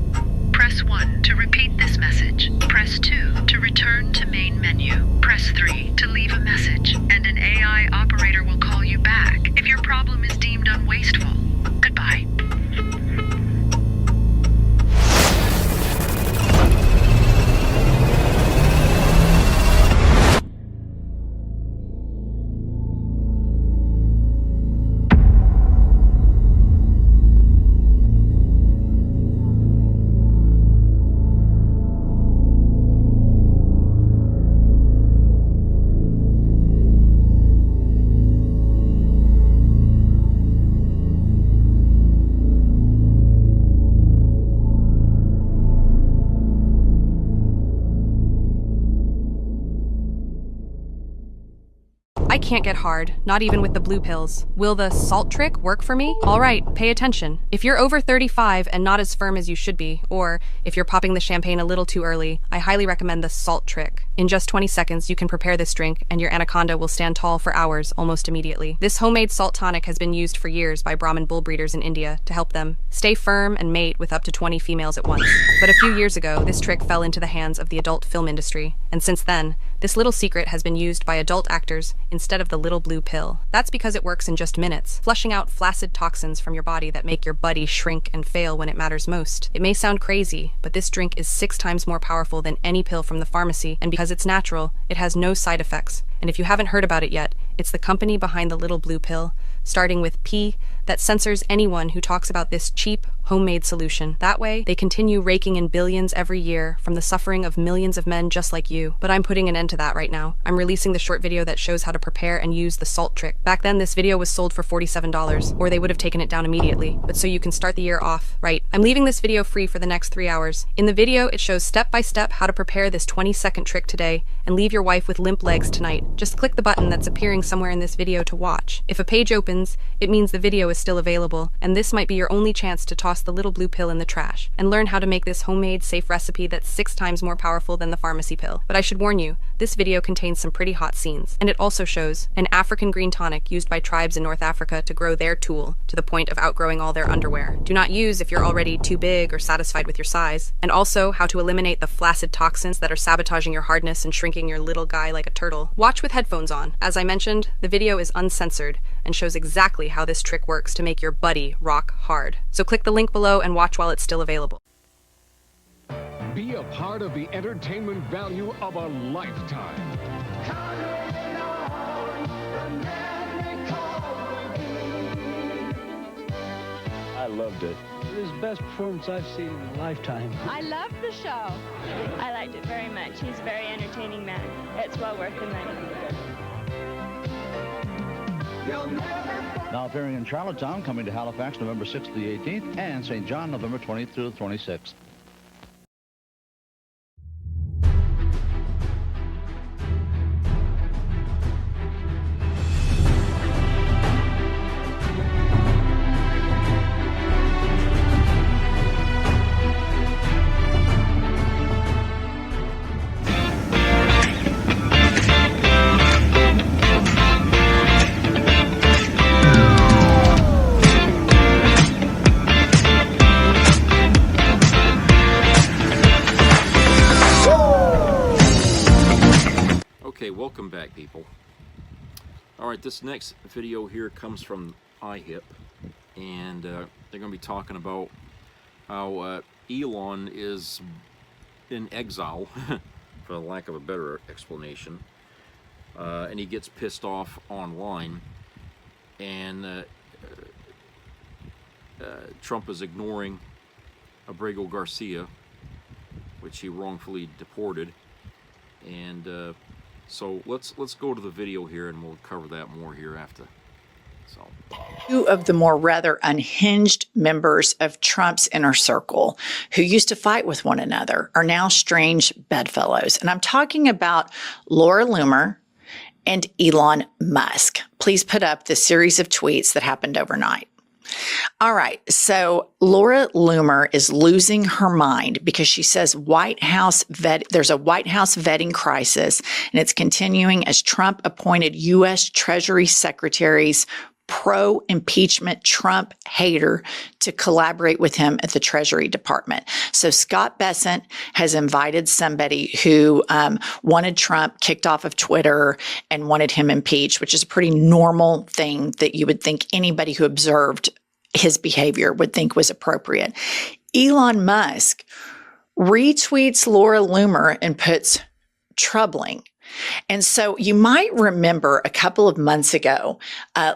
Press 1 to repeat this message. Press 2 to return to main menu. Press 3 to leave a message, and an AI operator will call you back if your problem is deemed unwasteful. Goodbye. I can't get hard, not even with the blue pills. Will the salt trick work for me? All right, pay attention. If you're over 35 and not as firm as you should be, or if you're popping the champagne a little too early, I highly recommend the salt trick. In just 20 seconds, you can prepare this drink, and your anaconda will stand tall for hours almost immediately. This homemade salt tonic has been used for years by Brahmin bull breeders in India to help them stay firm and mate with up to 20 females at once. But a few years ago, this trick fell into the hands of the adult film industry, and since then, This little secret has been used by adult actors instead of the little blue pill. That's because it works in just minutes, flushing out flaccid toxins from your body that make your buddy shrink and fail when it matters most. It may sound crazy, but this drink is 6 times more powerful than any pill from the pharmacy, and because it's natural, it has no side effects. And if you haven't heard about it yet, it's the company behind the little blue pill, starting with P, that censors anyone who talks about this cheap, homemade solution. That way, they continue raking in billions every year from the suffering of millions of men just like you. But I'm putting an end to that right now. I'm releasing the short video that shows how to prepare and use the salt trick. Back then, this video was sold for $47, or they would have taken it down immediately. But so you can start the year off right. I'm leaving this video free for the next 3 hours. In the video, it shows step by step how to prepare this 20-second trick today and leave your wife with limp legs tonight. Just click the button that's appearing somewhere in this video to watch. If a page opens, it means the video is still available, and this might be your only chance to toss the little blue pill in the trash and learn how to make this homemade, safe recipe that's 6 times more powerful than the pharmacy pill. But I should warn you, this video contains some pretty hot scenes, and it also shows an African green tonic used by tribes in North Africa to grow their tool to the point of outgrowing all their underwear. Do not use if you're already too big or satisfied with your size, and also how to eliminate the flaccid toxins that are sabotaging your hardness and shrinking your little guy like a turtle. Watch with headphones on. As I mentioned, the video is uncensored and shows exactly how this trick works to make your buddy rock hard. So click the link below and watch while it's still available. Be a part of the entertainment value of a lifetime. I loved it. It was the best performance I've seen in a lifetime. I loved the show. I liked it very much. He's a very entertaining man. It's well worth the money. Now appearing in Charlottetown, coming to Halifax November 6th to the 18th, and St. John November 20th through the 26th. Okay, welcome back, people. Alright, this next video here comes from iHip, and they're going to be talking about how Elon is in exile, for the lack of a better explanation, and he gets pissed off online, and Trump is ignoring Abrego Garcia, which he wrongfully deported, and so let's go to the video here, and we'll cover that more here after. So, 2 of the more rather unhinged members of Trump's inner circle who used to fight with one another are now strange bedfellows. And I'm talking about Laura Loomer and Elon Musk. Please put up the series of tweets that happened overnight. All right, so Laura Loomer is losing her mind because she says there's a White House vetting crisis, and it's continuing as Trump appointed U.S. Treasury secretaries pro-impeachment Trump hater to collaborate with him at the Treasury Department. So Scott Bessent has invited somebody who wanted Trump kicked off of Twitter and wanted him impeached, which is a pretty normal thing that you would think anybody who observed his behavior would think was appropriate. Elon Musk retweets Laura Loomer and puts troubling. And so you might remember a couple of months ago,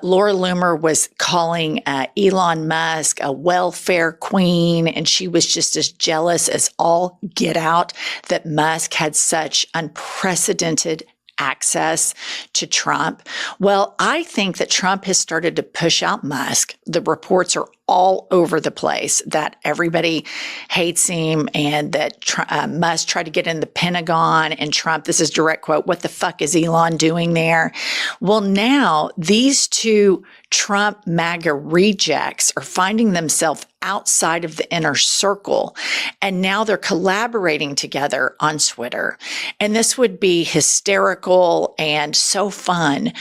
Laura Loomer was calling Elon Musk a welfare queen, and she was just as jealous as all get out that Musk had such unprecedented access to Trump. Well, I think that Trump has started to push out Musk. The reports are all over the place that everybody hates him and that Musk tried to get in the Pentagon, and Trump, this is direct quote, "What the fuck is Elon doing there?" Well, now these 2 Trump MAGA rejects are finding themselves outside of the inner circle, and now they're collaborating together on Twitter. And this would be hysterical and so fun,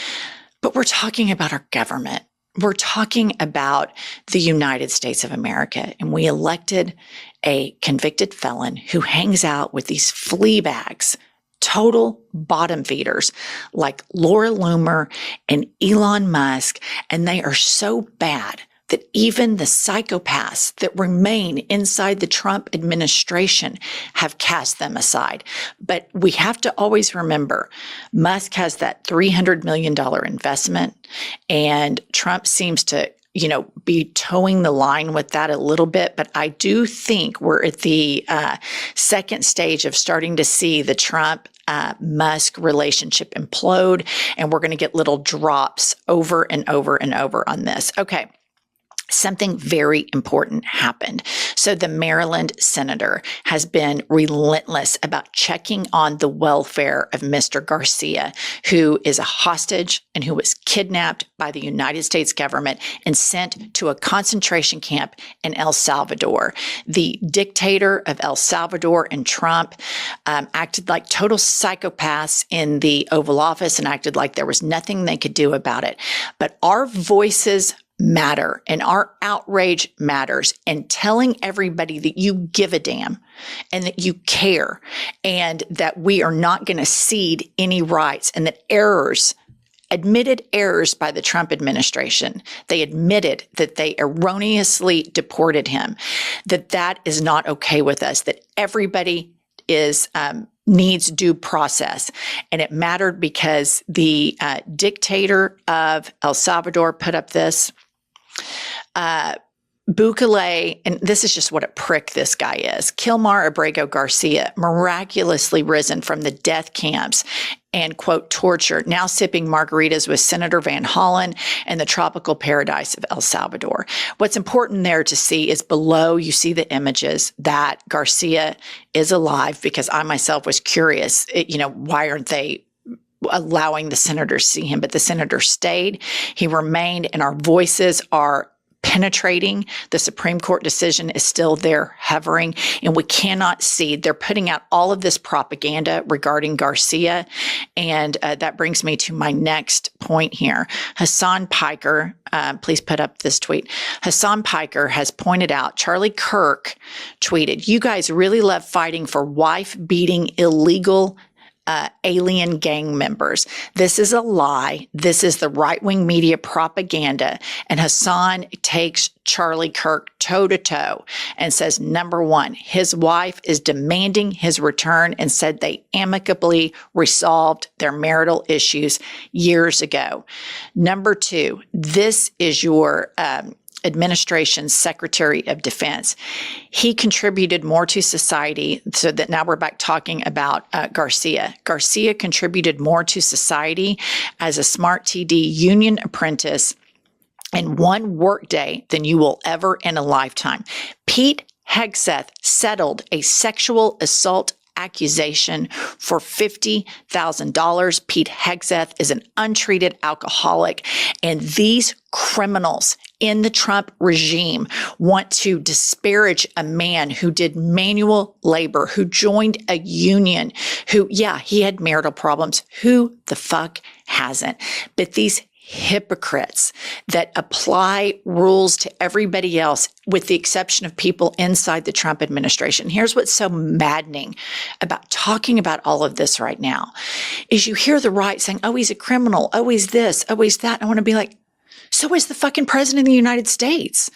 but we're talking about our government. We're talking about the United States of America, and we elected a convicted felon who hangs out with these flea bags total bottom feeders like Laura Loomer and Elon Musk, and they are so bad that even the psychopaths that remain inside the Trump administration have cast them aside. But we have to always remember, Musk has that $300 million investment, and Trump seems to be towing the line with that a little bit. But I do think we're at the second stage of starting to see the Trump Musk relationship implode, and we're going to get little drops over and over and over on this. Okay. Something very important happened. So the Maryland senator has been relentless about checking on the welfare of Mr. Garcia, who is a hostage and who was kidnapped by the United States government and sent to a concentration camp in El Salvador. The dictator of El Salvador and Trump acted like total psychopaths in the Oval Office and acted like there was nothing they could do about it. But our voices matter, and our outrage matters, and telling everybody that you give a damn and that you care and that we are not going to cede any rights, and that admitted errors by the Trump administration, they admitted that they erroneously deported him, that is not okay with us, that everybody needs due process. And it mattered because the dictator of El Salvador put up this. Bukele, and this is just what a prick this guy is. Kilmar Abrego Garcia, miraculously risen from the death camps and, quote, torture, now sipping margaritas with Senator Van Hollen in the tropical paradise of El Salvador. What's important there to see is below you see the images that Garcia is alive, because I myself was curious, why aren't they allowing the senator to see him? But the senator stayed, he remained, and our voices are penetrating. The Supreme Court decision is still there hovering, and we cannot cede. They're putting out all of this propaganda regarding Garcia, and that brings me to my next point here. Hassan Piker, please put up this tweet. Hassan Piker has pointed out, Charlie Kirk tweeted, "You guys really love fighting for wife-beating illegal alien gang members. This is a lie. This is the right-wing media propaganda." And Hassan takes Charlie Kirk toe-to-toe and says, number one, his wife is demanding his return and said they amicably resolved their marital issues years ago. Number two, this is your administration's Secretary of Defense. He contributed more to society, so that now we're back talking about Garcia. Garcia contributed more to society as a smart TD union apprentice in one workday than you will ever in a lifetime. Pete Hegseth settled a sexual assault accusation for $50,000. Pete Hegseth is an untreated alcoholic, and these criminals in the Trump regime want to disparage a man who did manual labor, who joined a union, who, yeah, he had marital problems. Who the fuck hasn't? But these hypocrites that apply rules to everybody else, with the exception of people inside the Trump administration. Here's what's so maddening about talking about all of this right now is you hear the right saying, oh, he's a criminal. Oh, he's this. Oh, he's that. I want to be like, so is the fucking president of the United States.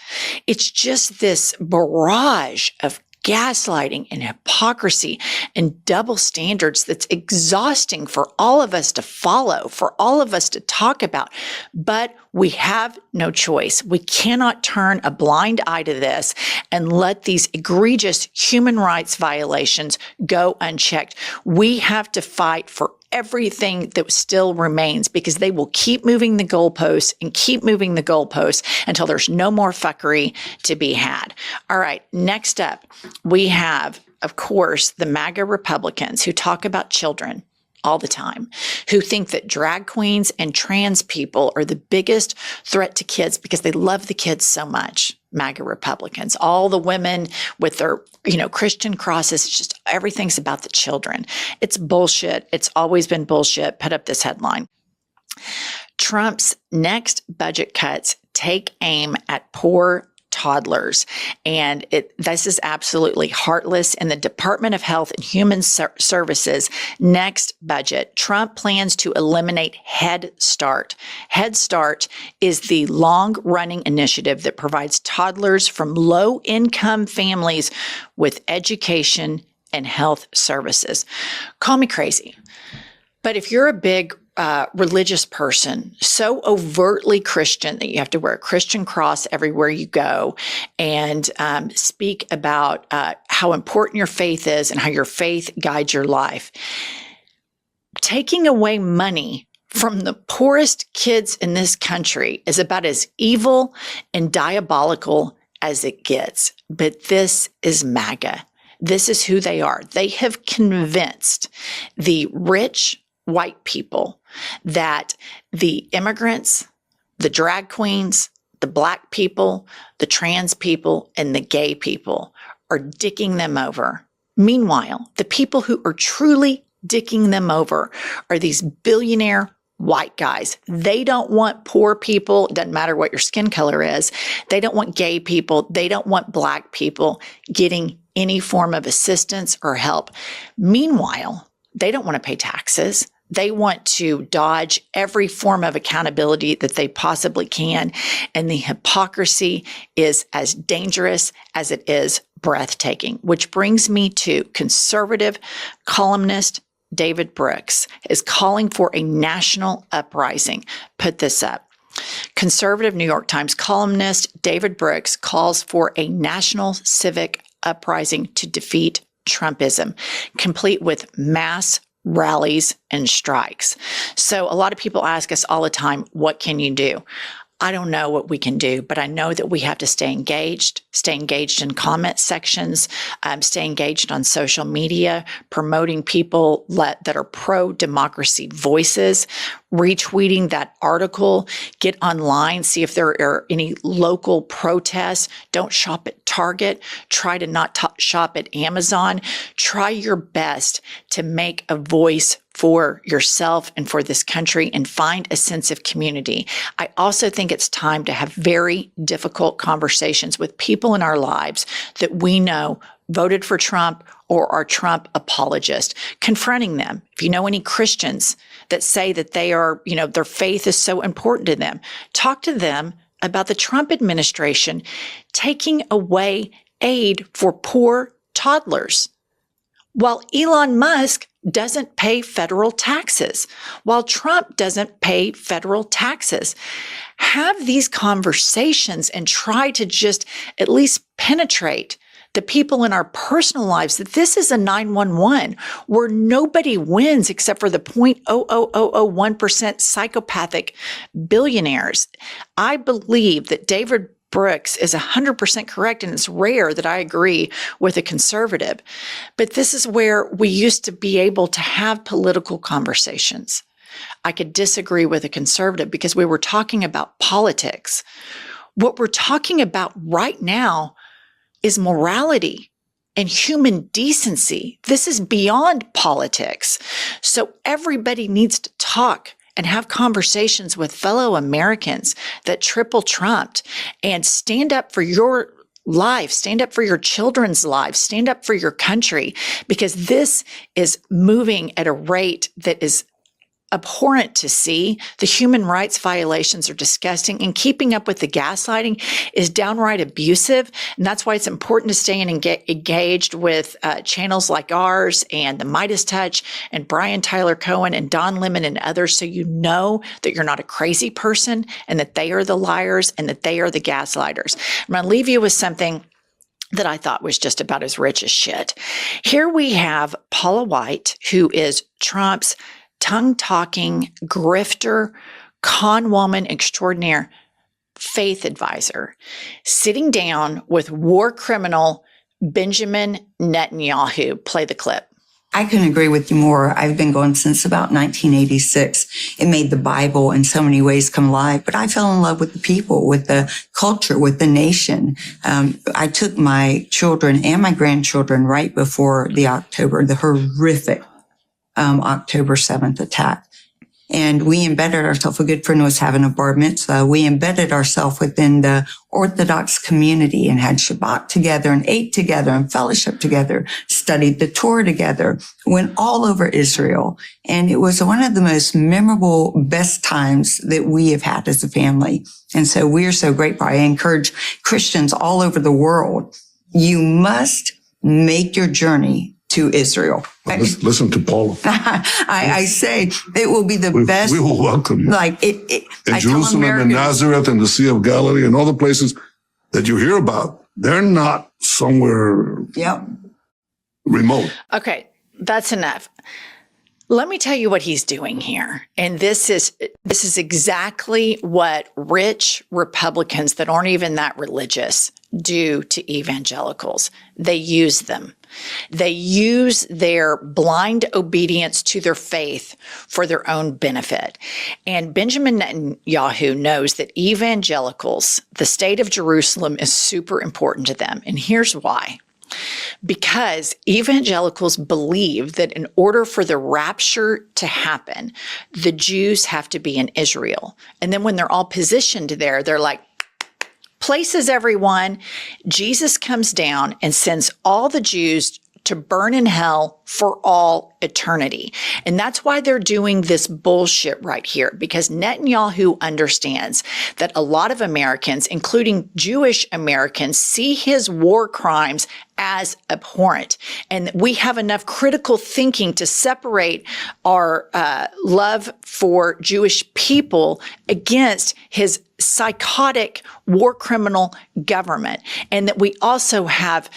It's just this barrage of gaslighting and hypocrisy and double standards that's exhausting for all of us to follow, for all of us to talk about. But we have no choice. We cannot turn a blind eye to this and let these egregious human rights violations go unchecked. We have to fight for everything that still remains, because they will keep moving the goalposts and keep moving the goalposts until there's no more fuckery to be had. All right, next up, we have, of course, the MAGA Republicans who talk about children all the time, who think that drag queens and trans people are the biggest threat to kids because they love the kids so much. MAGA Republicans, all the women with their, Christian crosses, just everything's about the children. It's bullshit. It's always been bullshit. Put up this headline. Trump's next budget cuts take aim at poor toddlers. And this is absolutely heartless. In the Department of Health and Human Services next budget, Trump plans to eliminate Head Start. Head Start is the long-running initiative that provides toddlers from low-income families with education and health services. Call me crazy, but if you're a big religious person, so overtly Christian that you have to wear a Christian cross everywhere you go and speak about how important your faith is and how your faith guides your life, taking away money from the poorest kids in this country is about as evil and diabolical as it gets. But this is MAGA. This is who they are. They have convinced the rich white people that the immigrants, the drag queens, the black people, the trans people, and the gay people are dicking them over. Meanwhile, the people who are truly dicking them over are these billionaire white guys. They don't want poor people. It doesn't matter what your skin color is. They don't want gay people. They don't want black people getting any form of assistance or help. Meanwhile, they don't want to pay taxes. They want to dodge every form of accountability that they possibly can. And the hypocrisy is as dangerous as it is breathtaking, which brings me to conservative columnist David Brooks is calling for a national uprising. Put this up. Conservative New York Times columnist David Brooks calls for a national civic uprising to defeat Trumpism, complete with mass rallies and strikes. So a lot of people ask us all the time, what can you do? I don't know what we can do, but I know that we have to stay engaged in comment sections, stay engaged on social media, promoting people that are pro-democracy voices, retweeting that article, get online, see if there are any local protests. Don't shop at Target. Try to not shop at Amazon. Try your best to make a voice for yourself and for this country and find a sense of community. I also think it's time to have very difficult conversations with people in our lives that we know voted for Trump or are Trump apologists, confronting them. If you know any Christians that say that they are, their faith is so important to them, talk to them about the Trump administration taking away aid for poor toddlers. While Elon Musk doesn't pay federal taxes, while Trump doesn't pay federal taxes. Have these conversations and try to just at least penetrate the people in our personal lives that this is a 911 where nobody wins except for the 0.00001% psychopathic billionaires. I believe that David Brooks is 100% correct, and it's rare that I agree with a conservative. But this is where we used to be able to have political conversations. I could disagree with a conservative because we were talking about politics. What we're talking about right now is morality and human decency. This is beyond politics. So everybody needs to talk and have conversations with fellow Americans that triple trumped and stand up for your life, stand up for your children's lives, stand up for your country, because this is moving at a rate that is abhorrent to see. The human rights violations are disgusting, and keeping up with the gaslighting is downright abusive. And that's why it's important to stay engaged with channels like ours and the Midas Touch and Brian Tyler Cohen and Don Lemon and others, so you know that you're not a crazy person and that they are the liars and that they are the gaslighters. I'm going to leave you with something that I thought was just about as rich as shit. Here we have Paula White, who is Trump's tongue-talking, grifter, con woman extraordinaire, faith advisor, sitting down with war criminal Benjamin Netanyahu. Play the clip. I couldn't agree with you more. I've been going since about 1986. It made the Bible in so many ways come alive, but I fell in love with the people, with the culture, with the nation. I took my children and my grandchildren right before the horrific October 7th attack. And we embedded ourselves. A good friend was having a bar mitzvah. We embedded ourselves within the Orthodox community and had Shabbat together and ate together and fellowship together, studied the Torah together, went all over Israel. And it was one of the most memorable, best times that we have had as a family. And so we are so grateful. I encourage Christians all over the world. You must make your journey to Israel. Listen to Paula. I say it will be the best. We will welcome you. Like in Jerusalem and Nazareth and the Sea of Galilee and all the places that you hear about, they're not somewhere remote. Okay, that's enough. Let me tell you what he's doing here. And this is exactly what rich Republicans that aren't even that religious do to evangelicals. They use them. They use their blind obedience to their faith for their own benefit. And Benjamin Netanyahu knows that evangelicals, the state of Jerusalem, is super important to them. And here's why. Because evangelicals believe that in order for the rapture to happen, the Jews have to be in Israel. And then when they're all positioned there, they're like, places everyone. Jesus comes down and sends all the Jews to burn in hell for all eternity. And that's why they're doing this bullshit right here, because Netanyahu understands that a lot of Americans, including Jewish Americans, see his war crimes as abhorrent. And we have enough critical thinking to separate our love for Jewish people against his psychotic war criminal government. And that we also have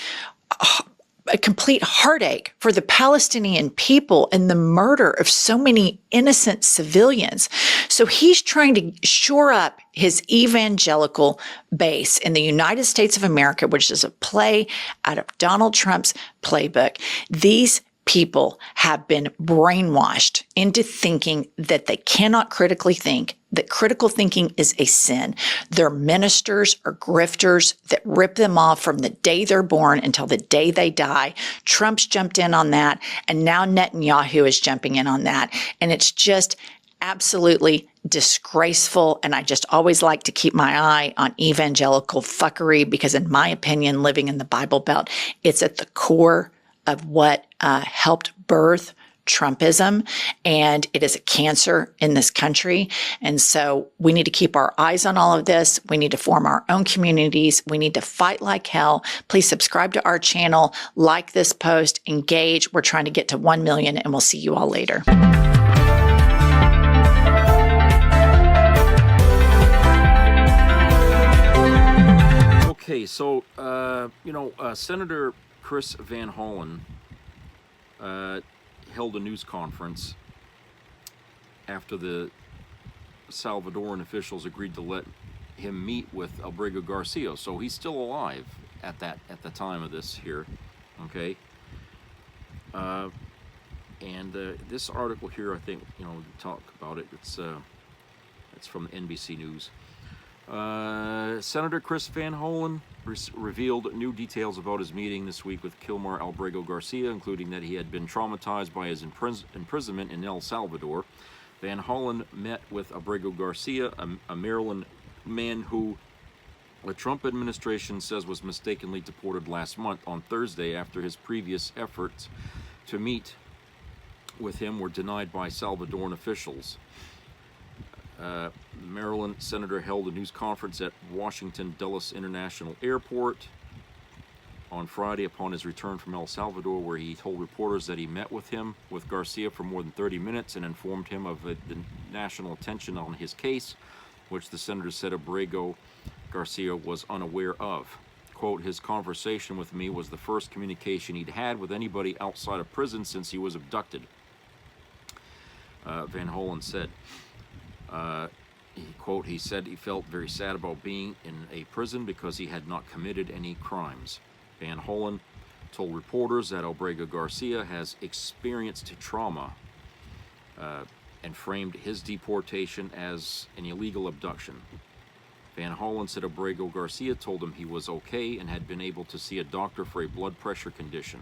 a complete heartache for the Palestinian people and the murder of so many innocent civilians. So he's trying to shore up his evangelical base in the United States of America, which is a play out of Donald Trump's playbook. These people have been brainwashed into thinking that they cannot critically think, that critical thinking is a sin. Their ministers are grifters that rip them off from the day they're born until the day they die. Trump's jumped in on that, and now Netanyahu is jumping in on that. And it's just absolutely disgraceful. And I just always like to keep my eye on evangelical fuckery because, in my opinion, living in the Bible Belt, it's at the core of what helped birth Trumpism, and it is a cancer in this country. And so we need to keep our eyes on all of this. We need to form our own communities. We need to fight like hell. Please subscribe to our channel, like this post, engage. We're trying to get to 1 million, and we'll see you all later. Okay, so, Senator Chris Van Hollen held a news conference after the Salvadoran officials agreed to let him meet with Albrego Garcia. So he's still alive at the time of this here, okay? And this article here, I think, talk about it. It's from NBC News. Senator Chris Van Hollen revealed new details about his meeting this week with Kilmar Albrego Garcia, including that he had been traumatized by his imprisonment in El Salvador. Van Hollen met with Albrego Garcia, a Maryland man who the Trump administration says was mistakenly deported last month on Thursday after his previous efforts to meet with him were denied by Salvadoran officials. Maryland senator held a news conference at Washington Dulles International Airport on Friday upon his return from El Salvador, where he told reporters that he met with Garcia for more than 30 minutes and informed him of the national attention on his case, which the senator said Albrego Garcia was unaware of. Quote, his conversation with me was the first communication he'd had with anybody outside of prison since he was abducted, Van Hollen said. He said he felt very sad about being in a prison because he had not committed any crimes. Van Hollen told reporters that Albrego Garcia has experienced trauma and framed his deportation as an illegal abduction. Van Hollen said Albrego Garcia told him he was okay and had been able to see a doctor for a blood pressure condition.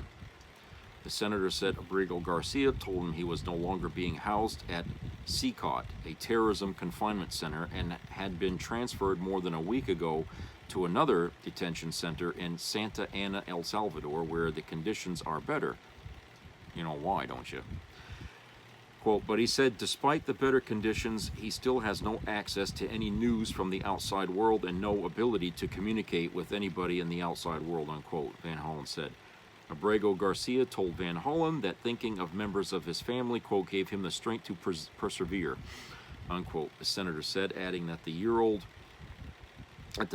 The senator said Abrego Garcia told him he was no longer being housed at CCOT, a terrorism confinement center, and had been transferred more than a week ago to another detention center in Santa Ana, El Salvador, where the conditions are better. You know why, don't you? Quote, but he said despite the better conditions, he still has no access to any news from the outside world and no ability to communicate with anybody in the outside world, unquote, Van Hollen said. Abrego Garcia told Van Hollen that thinking of members of his family, quote, gave him the strength to persevere, unquote, the senator said, adding that the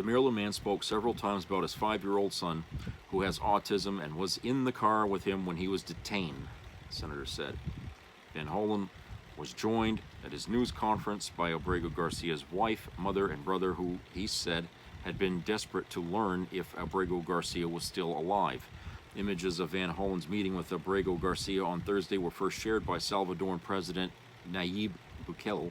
Maryland man spoke several times about his 5-year-old son who has autism and was in the car with him when he was detained, the senator said. Van Hollen was joined at his news conference by Abrego Garcia's wife, mother, and brother, who he said had been desperate to learn if Abrego Garcia was still alive. Images of Van Hollen's meeting with Abrego Garcia on Thursday were first shared by Salvadoran President Nayib Bukele,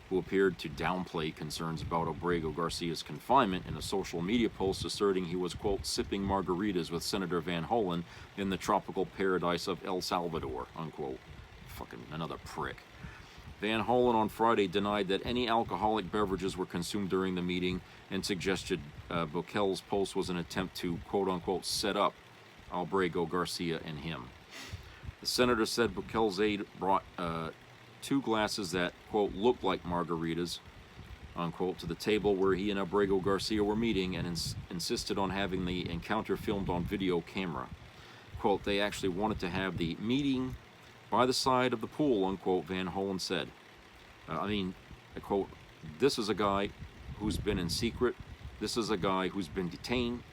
who appeared to downplay concerns about Abrego Garcia's confinement in a social media post asserting he was, quote, sipping margaritas with Senator Van Hollen in the tropical paradise of El Salvador, unquote. Fucking another prick. Van Hollen on Friday denied that any alcoholic beverages were consumed during the meeting and suggested Bukele's post was an attempt to, quote-unquote, set up Abrego Garcia and him. The senator said Bukele's aide brought 2 glasses that, quote, looked like margaritas, unquote, to the table where he and Abrego Garcia were meeting and insisted on having the encounter filmed on video camera. Quote, they actually wanted to have the meeting by the side of the pool, unquote, Van Hollen said. Quote, this is a guy who's been in secret. This is a guy who's been detained.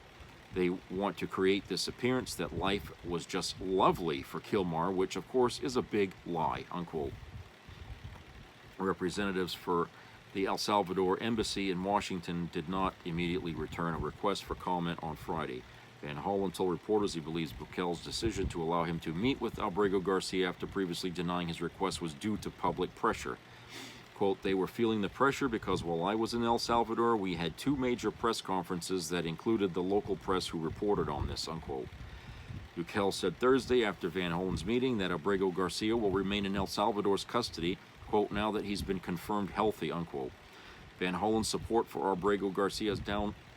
They want to create this appearance that life was just lovely for Kilmar, which of course is a big lie, unquote. Representatives for the El Salvador embassy in Washington did not immediately return a request for comment on Friday. Van Hollen told reporters he believes Bukele's decision to allow him to meet with Abrego Garcia after previously denying his request was due to public pressure. Quote, they were feeling the pressure because while I was in El Salvador, we had 2 major press conferences that included the local press who reported on this, unquote. Bukele said Thursday after Van Hollen's meeting that Abrego Garcia will remain in El Salvador's custody, quote, now that he's been confirmed healthy, unquote. Van Hollen's support for Abrego Garcia has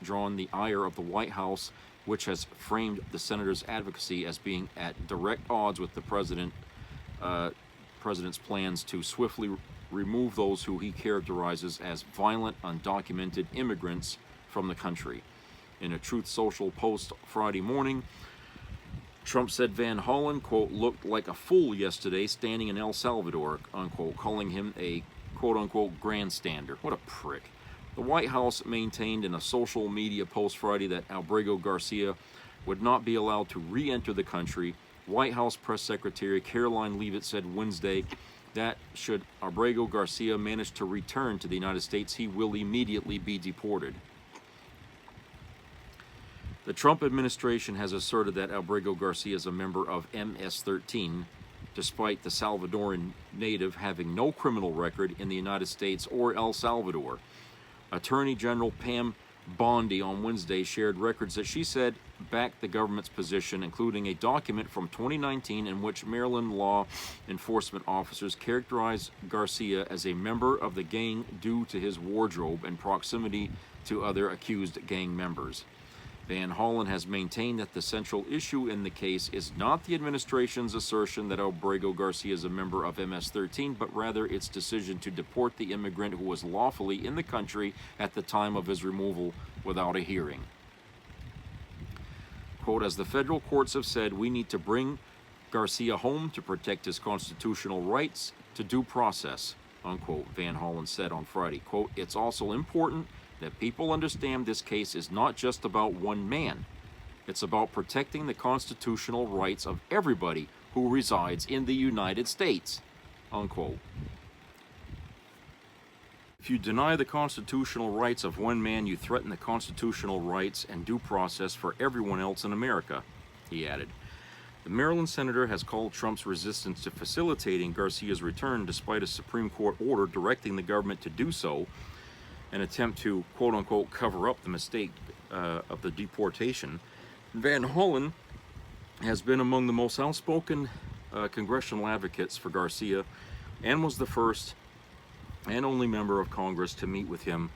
drawn the ire of the White House, which has framed the senator's advocacy as being at direct odds with the president's plans to swiftly remove those who he characterizes as violent, undocumented immigrants from the country. In a Truth Social post Friday morning, Trump said Van Hollen, quote, looked like a fool yesterday standing in El Salvador, unquote, calling him a, quote-unquote, grandstander. What a prick. The White House maintained in a social media post Friday that Abrego Garcia would not be allowed to re-enter the country. White House Press Secretary Caroline Leavitt said Wednesday that should Abrego Garcia manage to return to the United States, he will immediately be deported. The Trump administration has asserted that Abrego Garcia is a member of MS-13, despite the Salvadoran native having no criminal record in the United States or El Salvador. Attorney General Pam Bondi on Wednesday shared records that she said backed the government's position, including a document from 2019 in which Maryland law enforcement officers characterized Garcia as a member of the gang due to his wardrobe and proximity to other accused gang members. Van Hollen has maintained that the central issue in the case is not the administration's assertion that Abrego Garcia is a member of MS-13, but rather its decision to deport the immigrant who was lawfully in the country at the time of his removal without a hearing. Quote, as the federal courts have said, we need to bring Garcia home to protect his constitutional rights to due process, unquote, Van Hollen said on Friday. Quote, it's also important that people understand this case is not just about one man. It's about protecting the constitutional rights of everybody who resides in the United States, unquote. If you deny the constitutional rights of one man, you threaten the constitutional rights and due process for everyone else in America, he added. The Maryland senator has called Trump's resistance to facilitating Garcia's return, despite a Supreme Court order directing the government to do so, an attempt to, quote-unquote, cover up the mistake of the deportation. Van Hollen has been among the most outspoken congressional advocates for Garcia, and was the first and only member of Congress to meet with him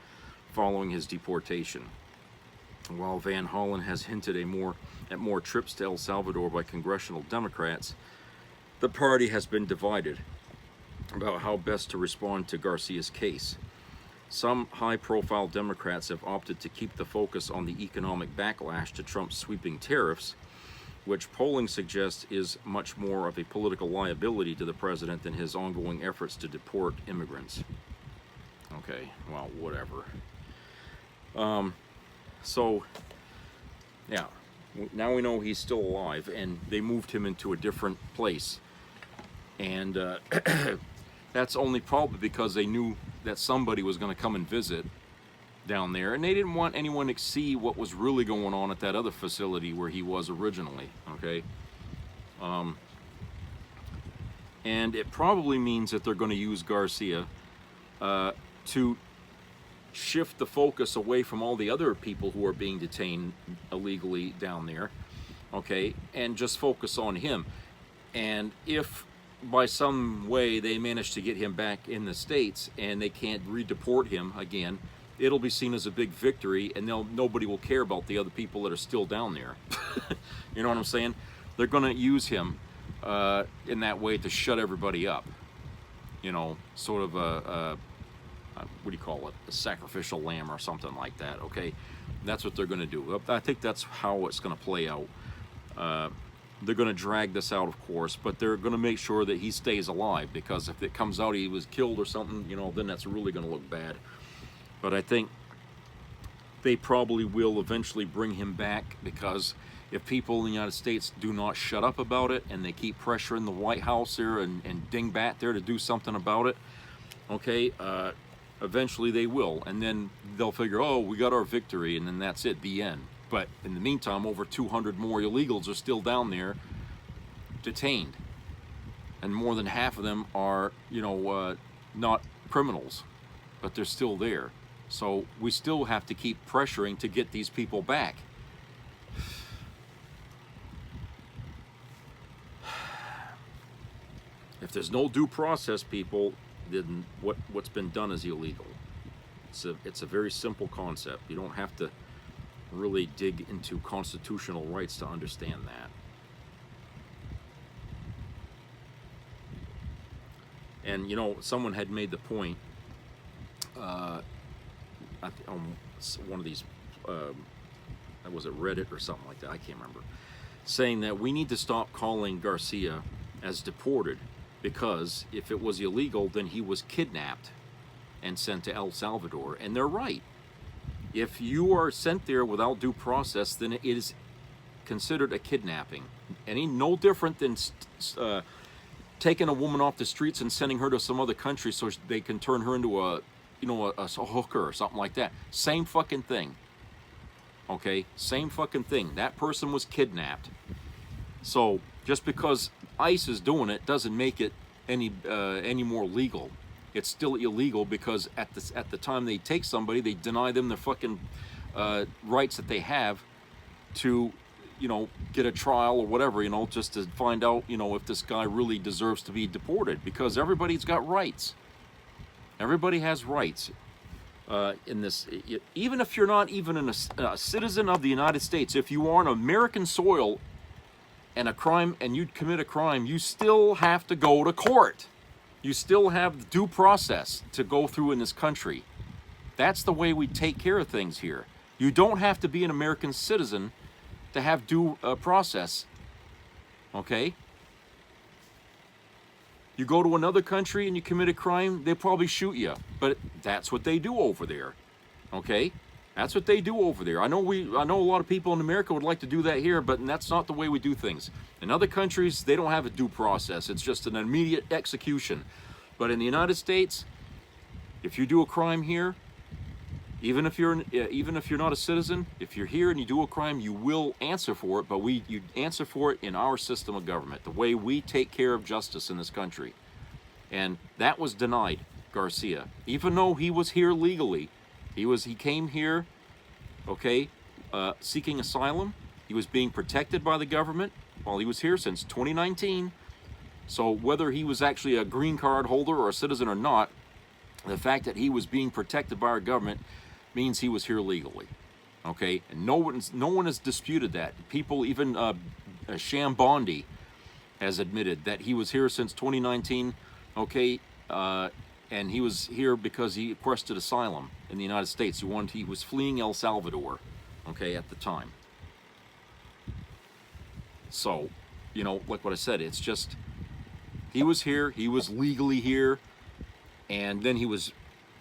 following his deportation. While Van Hollen has hinted at more trips to El Salvador by congressional Democrats, the party has been divided about how best to respond to Garcia's case. Some high-profile Democrats have opted to keep the focus on the economic backlash to Trump's sweeping tariffs, which polling suggests is much more of a political liability to the president than his ongoing efforts to deport immigrants. Okay, well, whatever. So, yeah, now we know he's still alive, and they moved him into a different place. And that's only probably because they knew that somebody was going to come and visit down there, and they didn't want anyone to see what was really going on at that other facility where he was originally, okay? And it probably means that they're going to use Garcia to shift the focus away from all the other people who are being detained illegally down there, okay, and just focus on him. And if by some way they manage to get him back in the States and they can't redeport him again, it'll be seen as a big victory, and nobody will care about the other people that are still down there. You know what I'm saying? They're going to use him in that way to shut everybody up. You know, sort of what do you call it? A sacrificial lamb or something like that, okay? That's what they're going to do. I think that's how it's going to play out. They're going to drag this out, of course, but they're going to make sure that he stays alive, because if it comes out he was killed or something, you know, then that's really going to look bad. But I think they probably will eventually bring him back, because if people in the United States do not shut up about it and they keep pressuring the White House there and Dingbat there to do something about it, okay, eventually they will. And then they'll figure, oh, we got our victory, and then that's it, the end. But in the meantime, over 200 more illegals are still down there detained. And more than half of them are, you know, not criminals, but they're still there. So we still have to keep pressuring to get these people back. If there's no due process, people, then what's been done is illegal. It's a very simple concept. You don't have to really dig into constitutional rights to understand that. And you know, someone had made the point on one of these, was it Reddit or something like that? I can't remember. Saying that we need to stop calling Garcia as deported, because if it was illegal, then he was kidnapped and sent to El Salvador. And they're right. If you are sent there without due process, then it is considered a kidnapping. No different than taking a woman off the streets and sending her to some other country so they can turn her into a hooker or something like that. Same fucking thing. Okay? Same fucking thing. That person was kidnapped. So just because ICE is doing it doesn't make it any more legal. It's still illegal, because at the time they take somebody, they deny them the fucking rights that they have to, you know, get a trial or whatever, you know, just to find out, you know, if this guy really deserves to be deported, because everybody's got rights. Everybody has rights in this. Even if you're not even a citizen of the United States, if you are on American soil and you commit a crime, you still have to go to court. You still have due process to go through in this country. That's the way we take care of things here. You don't have to be an American citizen to have due process. Okay? You go to another country and you commit a crime, they probably shoot you. But that's what they do over there. Okay? That's what they do over there. I know a lot of people in America would like to do that here, but that's not the way we do things. In other countries, they don't have a due process. It's just an immediate execution. But in the United States, if you do a crime here, even if you're not a citizen, if you're here and you do a crime, you will answer for it. But you answer for it in our system of government, the way we take care of justice in this country. And that was denied Garcia, even though he was here legally. He came here, okay, seeking asylum. He was being protected by the government. Well, he was here since 2019. So whether he was actually a green card holder or a citizen or not, the fact that he was being protected by our government means he was here legally. Okay, and no one has disputed that. People, even Sham Bondi has admitted that he was here since 2019. Okay, and he was here because he requested asylum in the United States. He was fleeing El Salvador. Okay, at the time. So, you know, like what I said, it's just he was here. He was legally here, and then he was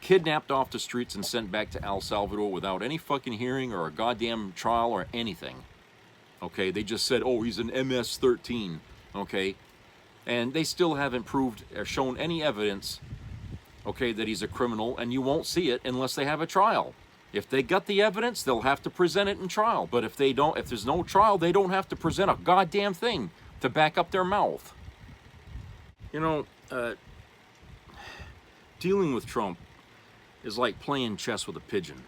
kidnapped off the streets and sent back to El Salvador without any fucking hearing or a goddamn trial or anything. Okay, they just said, oh, he's an MS-13, okay? And they still haven't proved or shown any evidence, okay, that he's a criminal, and you won't see it unless they have a trial. If they got the evidence, they'll have to present it in trial. But if they don't, if there's no trial, they don't have to present a goddamn thing to back up their mouth. You know, dealing with Trump is like playing chess with a pigeon,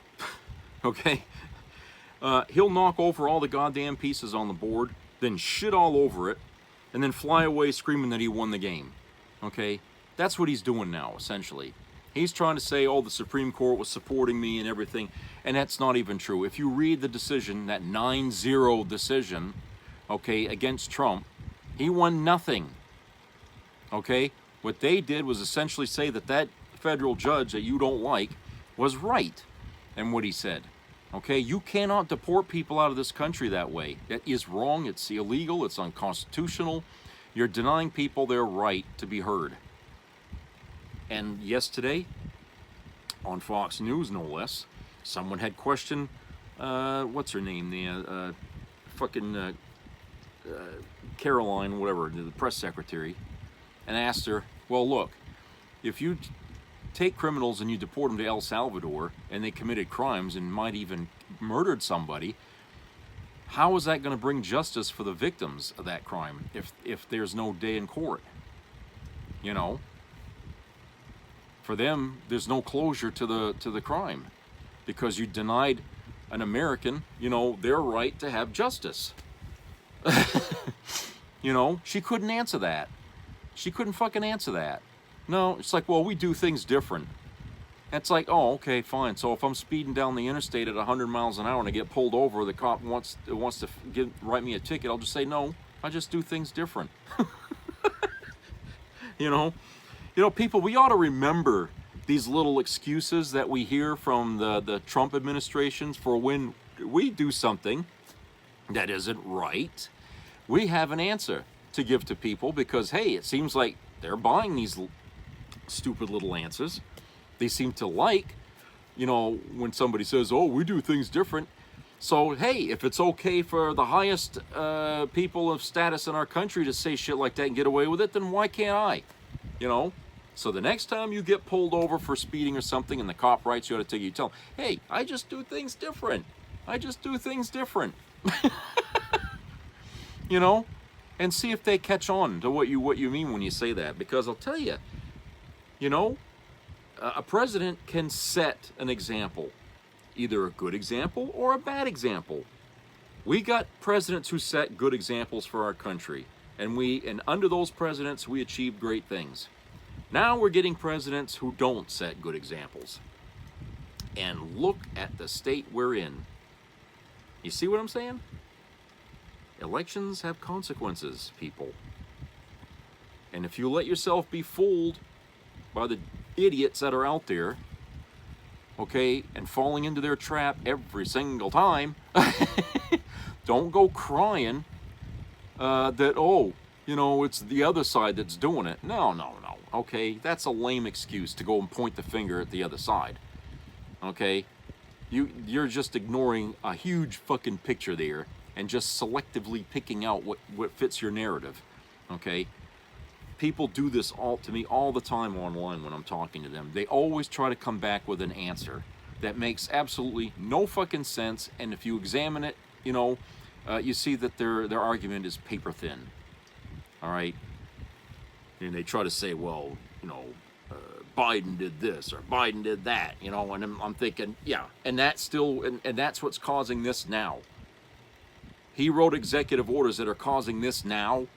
okay? He'll knock over all the goddamn pieces on the board, then shit all over it, and then fly away screaming that he won the game, okay? That's what he's doing now, essentially. He's trying to say, oh, the Supreme Court was supporting me and everything, and that's not even true. If you read the decision, that 9-0 decision, okay, against Trump, he won nothing, okay? What they did was essentially say that that federal judge that you don't like was right in what he said. Okay, you cannot deport people out of this country that way. That is wrong, it's illegal, it's unconstitutional. You're denying people their right to be heard. And yesterday, on Fox News no less, someone had questioned, what's her name, the Caroline, whatever, the press secretary, and asked her, well, look, if you take criminals and you deport them to El Salvador and they committed crimes and might even murdered somebody, how is that going to bring justice for the victims of that crime if there's no day in court? You know, for them, there's no closure to the crime because you denied an American, you know, their right to have justice. You know, she couldn't answer that. She couldn't fucking answer that. No, it's like, well, we do things different. It's like, oh, okay, fine. So if I'm speeding down the interstate at 100 miles an hour and I get pulled over, the cop wants to write me a ticket, I'll just say, no, I just do things different. You know, people, we ought to remember these little excuses that we hear from the Trump administrations for when we do something that isn't right. We have an answer to give to people because, hey, it seems like they're buying these stupid little answers. They seem to like, you know, when somebody says, oh, we do things different. So, hey, if it's okay for the highest people of status in our country to say shit like that and get away with it, then why can't I? You know? So the next time you get pulled over for speeding or something and the cop writes you out a ticket, you tell him, hey, I just do things different. I just do things different. You know? And see if they catch on to what you mean when you say that. Because I'll tell you, you know, a president can set an example, either a good example or a bad example. We got presidents who set good examples for our country, and under those presidents we achieved great things. Now we're getting presidents who don't set good examples. And look at the state we're in. You see what I'm saying? Elections have consequences, people. And if you let yourself be fooled by the idiots that are out there, okay, and falling into their trap every single time, don't go crying that, oh, you know, it's the other side that's doing it. No, okay, that's a lame excuse to go and point the finger at the other side, okay? You're just ignoring a huge fucking picture there and just selectively picking out what fits your narrative, okay? People do this to me all the time online when I'm talking to them. They always try to come back with an answer that makes absolutely no fucking sense, and if you examine it, you know, you see that their argument is paper thin, all right? And they try to say, well, you know, Biden did this or Biden did that, you know, and I'm thinking, yeah, and that's still, and that's what's causing this now. He wrote executive orders that are causing this now.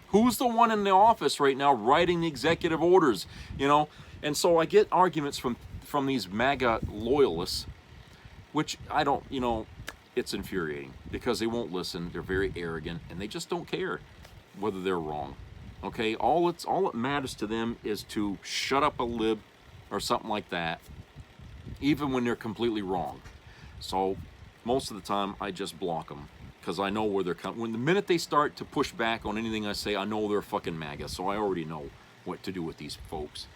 Who's the one in the office right now writing the executive orders? You know, and so I get arguments from these MAGA loyalists, which I don't, you know, it's infuriating because they won't listen. They're very arrogant and they just don't care whether they're wrong. Okay, all it matters to them is to shut up a lib or something like that, even when they're completely wrong. So most of the time I just block them because I know where they're coming. When the minute they start to push back on anything I say, I know they're fucking MAGA, so I already know what to do with these folks.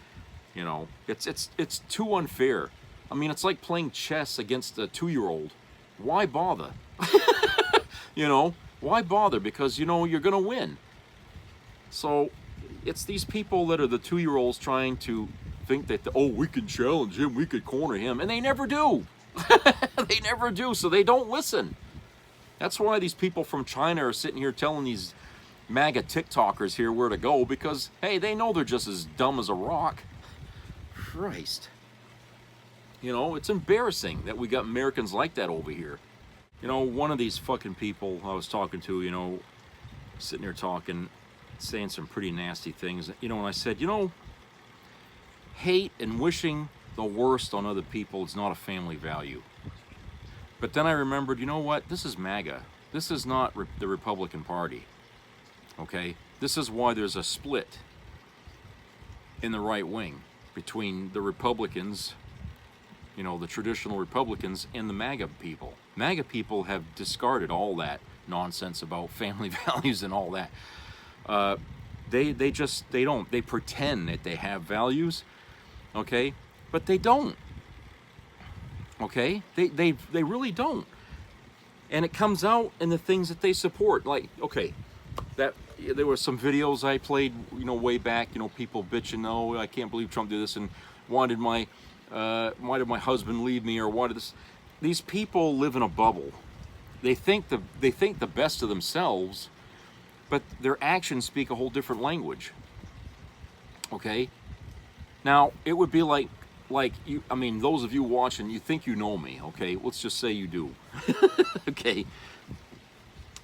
You know, it's too unfair. I mean, it's like playing chess against a 2-year-old. Why bother? You know, why bother? Because you know you're gonna win. So it's these people that are the 2-year-olds trying to think that, oh, we can challenge him, we could corner him, and they never do. They never do, so they don't listen. That's why these people from China are sitting here telling these MAGA TikTokers here where to go, because, hey, they know they're just as dumb as a rock. Christ. You know, it's embarrassing that we got Americans like that over here. You know, one of these fucking people I was talking to, you know, sitting there talking, saying some pretty nasty things. You know, and I said, you know, hate and wishing the worst on other people is not a family value. But then I remembered, you know what? This is MAGA. This is not the Republican Party. Okay? This is why there's a split in the right wing between the Republicans, you know, the traditional Republicans, and the MAGA people. MAGA people have discarded all that nonsense about family values and all that. They don't. They pretend that they have values, okay? But they don't. Okay? They really don't. And it comes out in the things that they support. Like, okay, there were some videos I played, you know, way back, you know, people bitching, oh, I can't believe Trump did this, and why did my husband leave me, or why did this? These people live in a bubble. They think the best of themselves, but their actions speak a whole different language. Okay? Now, it would be like you, I mean, those of you watching, you think you know me, okay? Let's just say you do. Okay?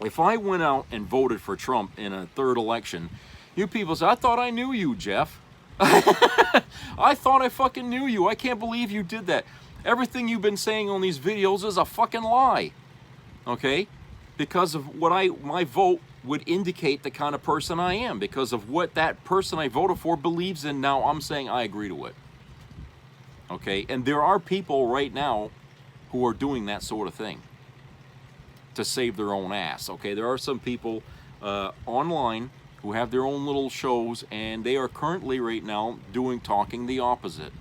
If I went out and voted for Trump in a third election, you people say, I thought I knew you, Jeff. I thought I fucking knew you. I can't believe you did that. Everything you've been saying on these videos is a fucking lie. Okay? Because of what my vote would indicate the kind of person I am, because of what that person I voted for believes in. Now I'm saying I agree to it. Okay? And there are people right now who are doing that sort of thing to save their own ass. Okay? There are some people online who have their own little shows, and they are currently right now talking the opposite.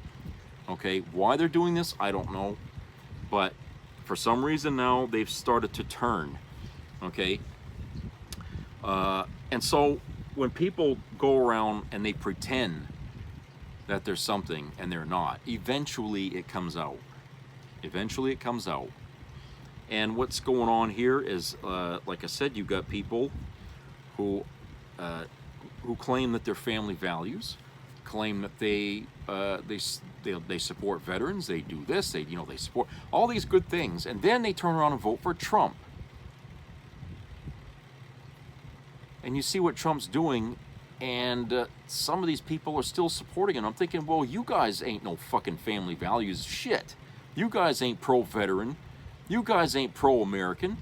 Okay? Why they're doing this, I don't know. But for some reason now, they've started to turn. Okay? And so when people go around and they pretend that there's something and they're not, eventually it comes out. Eventually it comes out. And what's going on here is, like I said, you've got people who claim that they're family values, claim that they support veterans, they do this, they support all these good things, and then they turn around and vote for Trump. And you see what Trump's doing, and some of these people are still supporting him. I'm thinking, well, you guys ain't no fucking family values shit. You guys ain't pro-veteran. You guys ain't pro-American.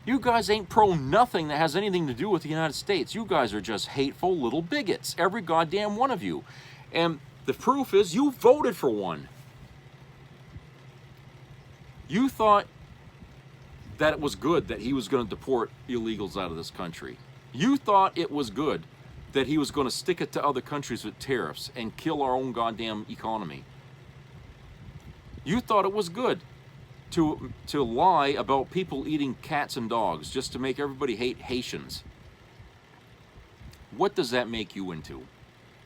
You guys ain't pro-nothing that has anything to do with the United States. You guys are just hateful little bigots, every goddamn one of you. And the proof is you voted for one. You thought that it was good that he was going to deport illegals out of this country. You thought it was good that he was going to stick it to other countries with tariffs and kill our own goddamn economy. You thought it was good to lie about people eating cats and dogs just to make everybody hate Haitians. What does that make you into?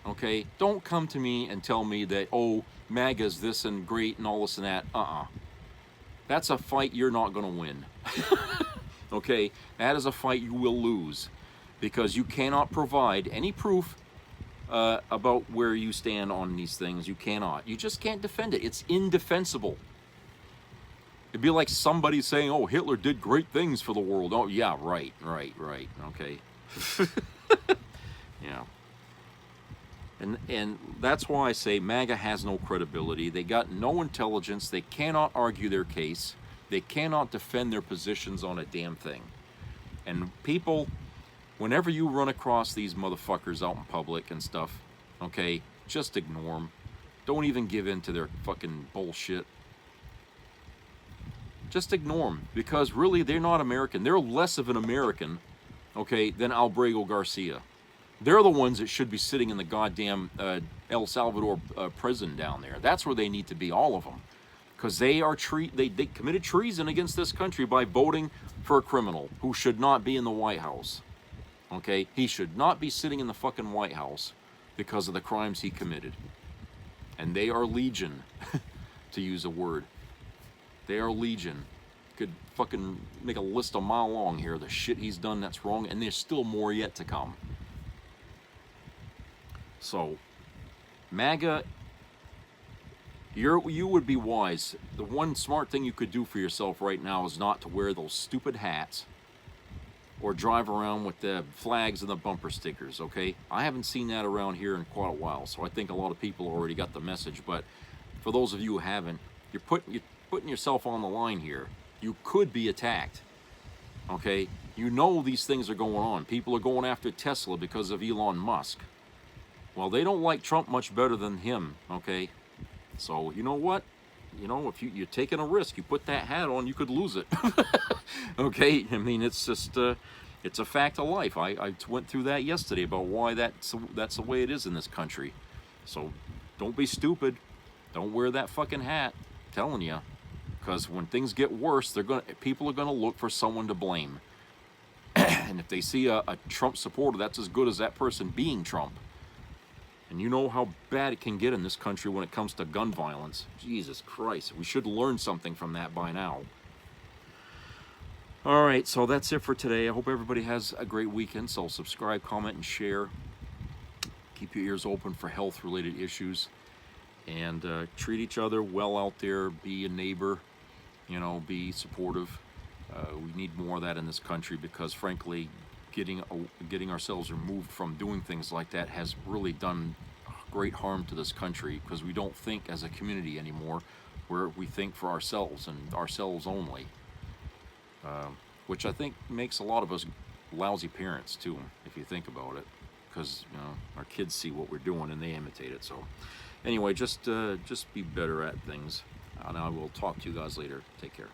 Okay? Don't come to me and tell me that, oh, MAGA's this and great and all this and that. That's a fight you're not going to win. Okay? That is a fight you will lose, because you cannot provide any proof about where you stand on these things. You cannot. You just can't defend it. It's indefensible. It'd be like somebody saying, oh, Hitler did great things for the world. Oh, yeah, right, okay. Yeah. And that's why I say MAGA has no credibility. They got no intelligence. They cannot argue their case. They cannot defend their positions on a damn thing. And people, whenever you run across these motherfuckers out in public and stuff, okay, just ignore them. Don't even give in to their fucking bullshit. Just ignore them, because really they're not American. They're less of an American, okay, than Albrego Garcia. They're the ones that should be sitting in the goddamn El Salvador prison down there. That's where they need to be, all of them, because they committed treason against this country by voting for a criminal who should not be in the White House. Okay, he should not be sitting in the fucking White House because of the crimes he committed. And they are legion, to use a word. They are legion. Could fucking make a list a mile long here, the shit he's done that's wrong, and there's still more yet to come. So, MAGA, you would be wise. The one smart thing you could do for yourself right now is not to wear those stupid hats or drive around with the flags and the bumper stickers, okay? I haven't seen that around here in quite a while, so I think a lot of people already got the message, but for those of you who haven't, you're putting yourself on the line here. You could be attacked, okay? You know these things are going on. People are going after Tesla because of Elon Musk. Well, they don't like Trump much better than him, okay? So, you know what? You know, if you're taking a risk, you put that hat on, you could lose it. Okay? I mean, it's just, it's a fact of life. I went through that yesterday about why that's the way it is in this country. So, don't be stupid. Don't wear that fucking hat. I'm telling you. Because when things get worse, people are going to look for someone to blame. And if they see a Trump supporter, that's as good as that person being Trump. And you know how bad it can get in this country when it comes to gun violence. Jesus Christ, we should learn something from that by now. All right, so that's it for today. I hope everybody has a great weekend. So subscribe, comment, and share. Keep your ears open for health-related issues. And treat each other well out there. Be a neighbor. You know, be supportive. We need more of that in this country because, frankly, getting ourselves removed from doing things like that has really done great harm to this country, because we don't think as a community anymore, where we think for ourselves and ourselves only, which I think makes a lot of us lousy parents too, if you think about it, because you know our kids see what we're doing and they imitate it. So anyway, just be better at things, and I will talk to you guys later. Take care.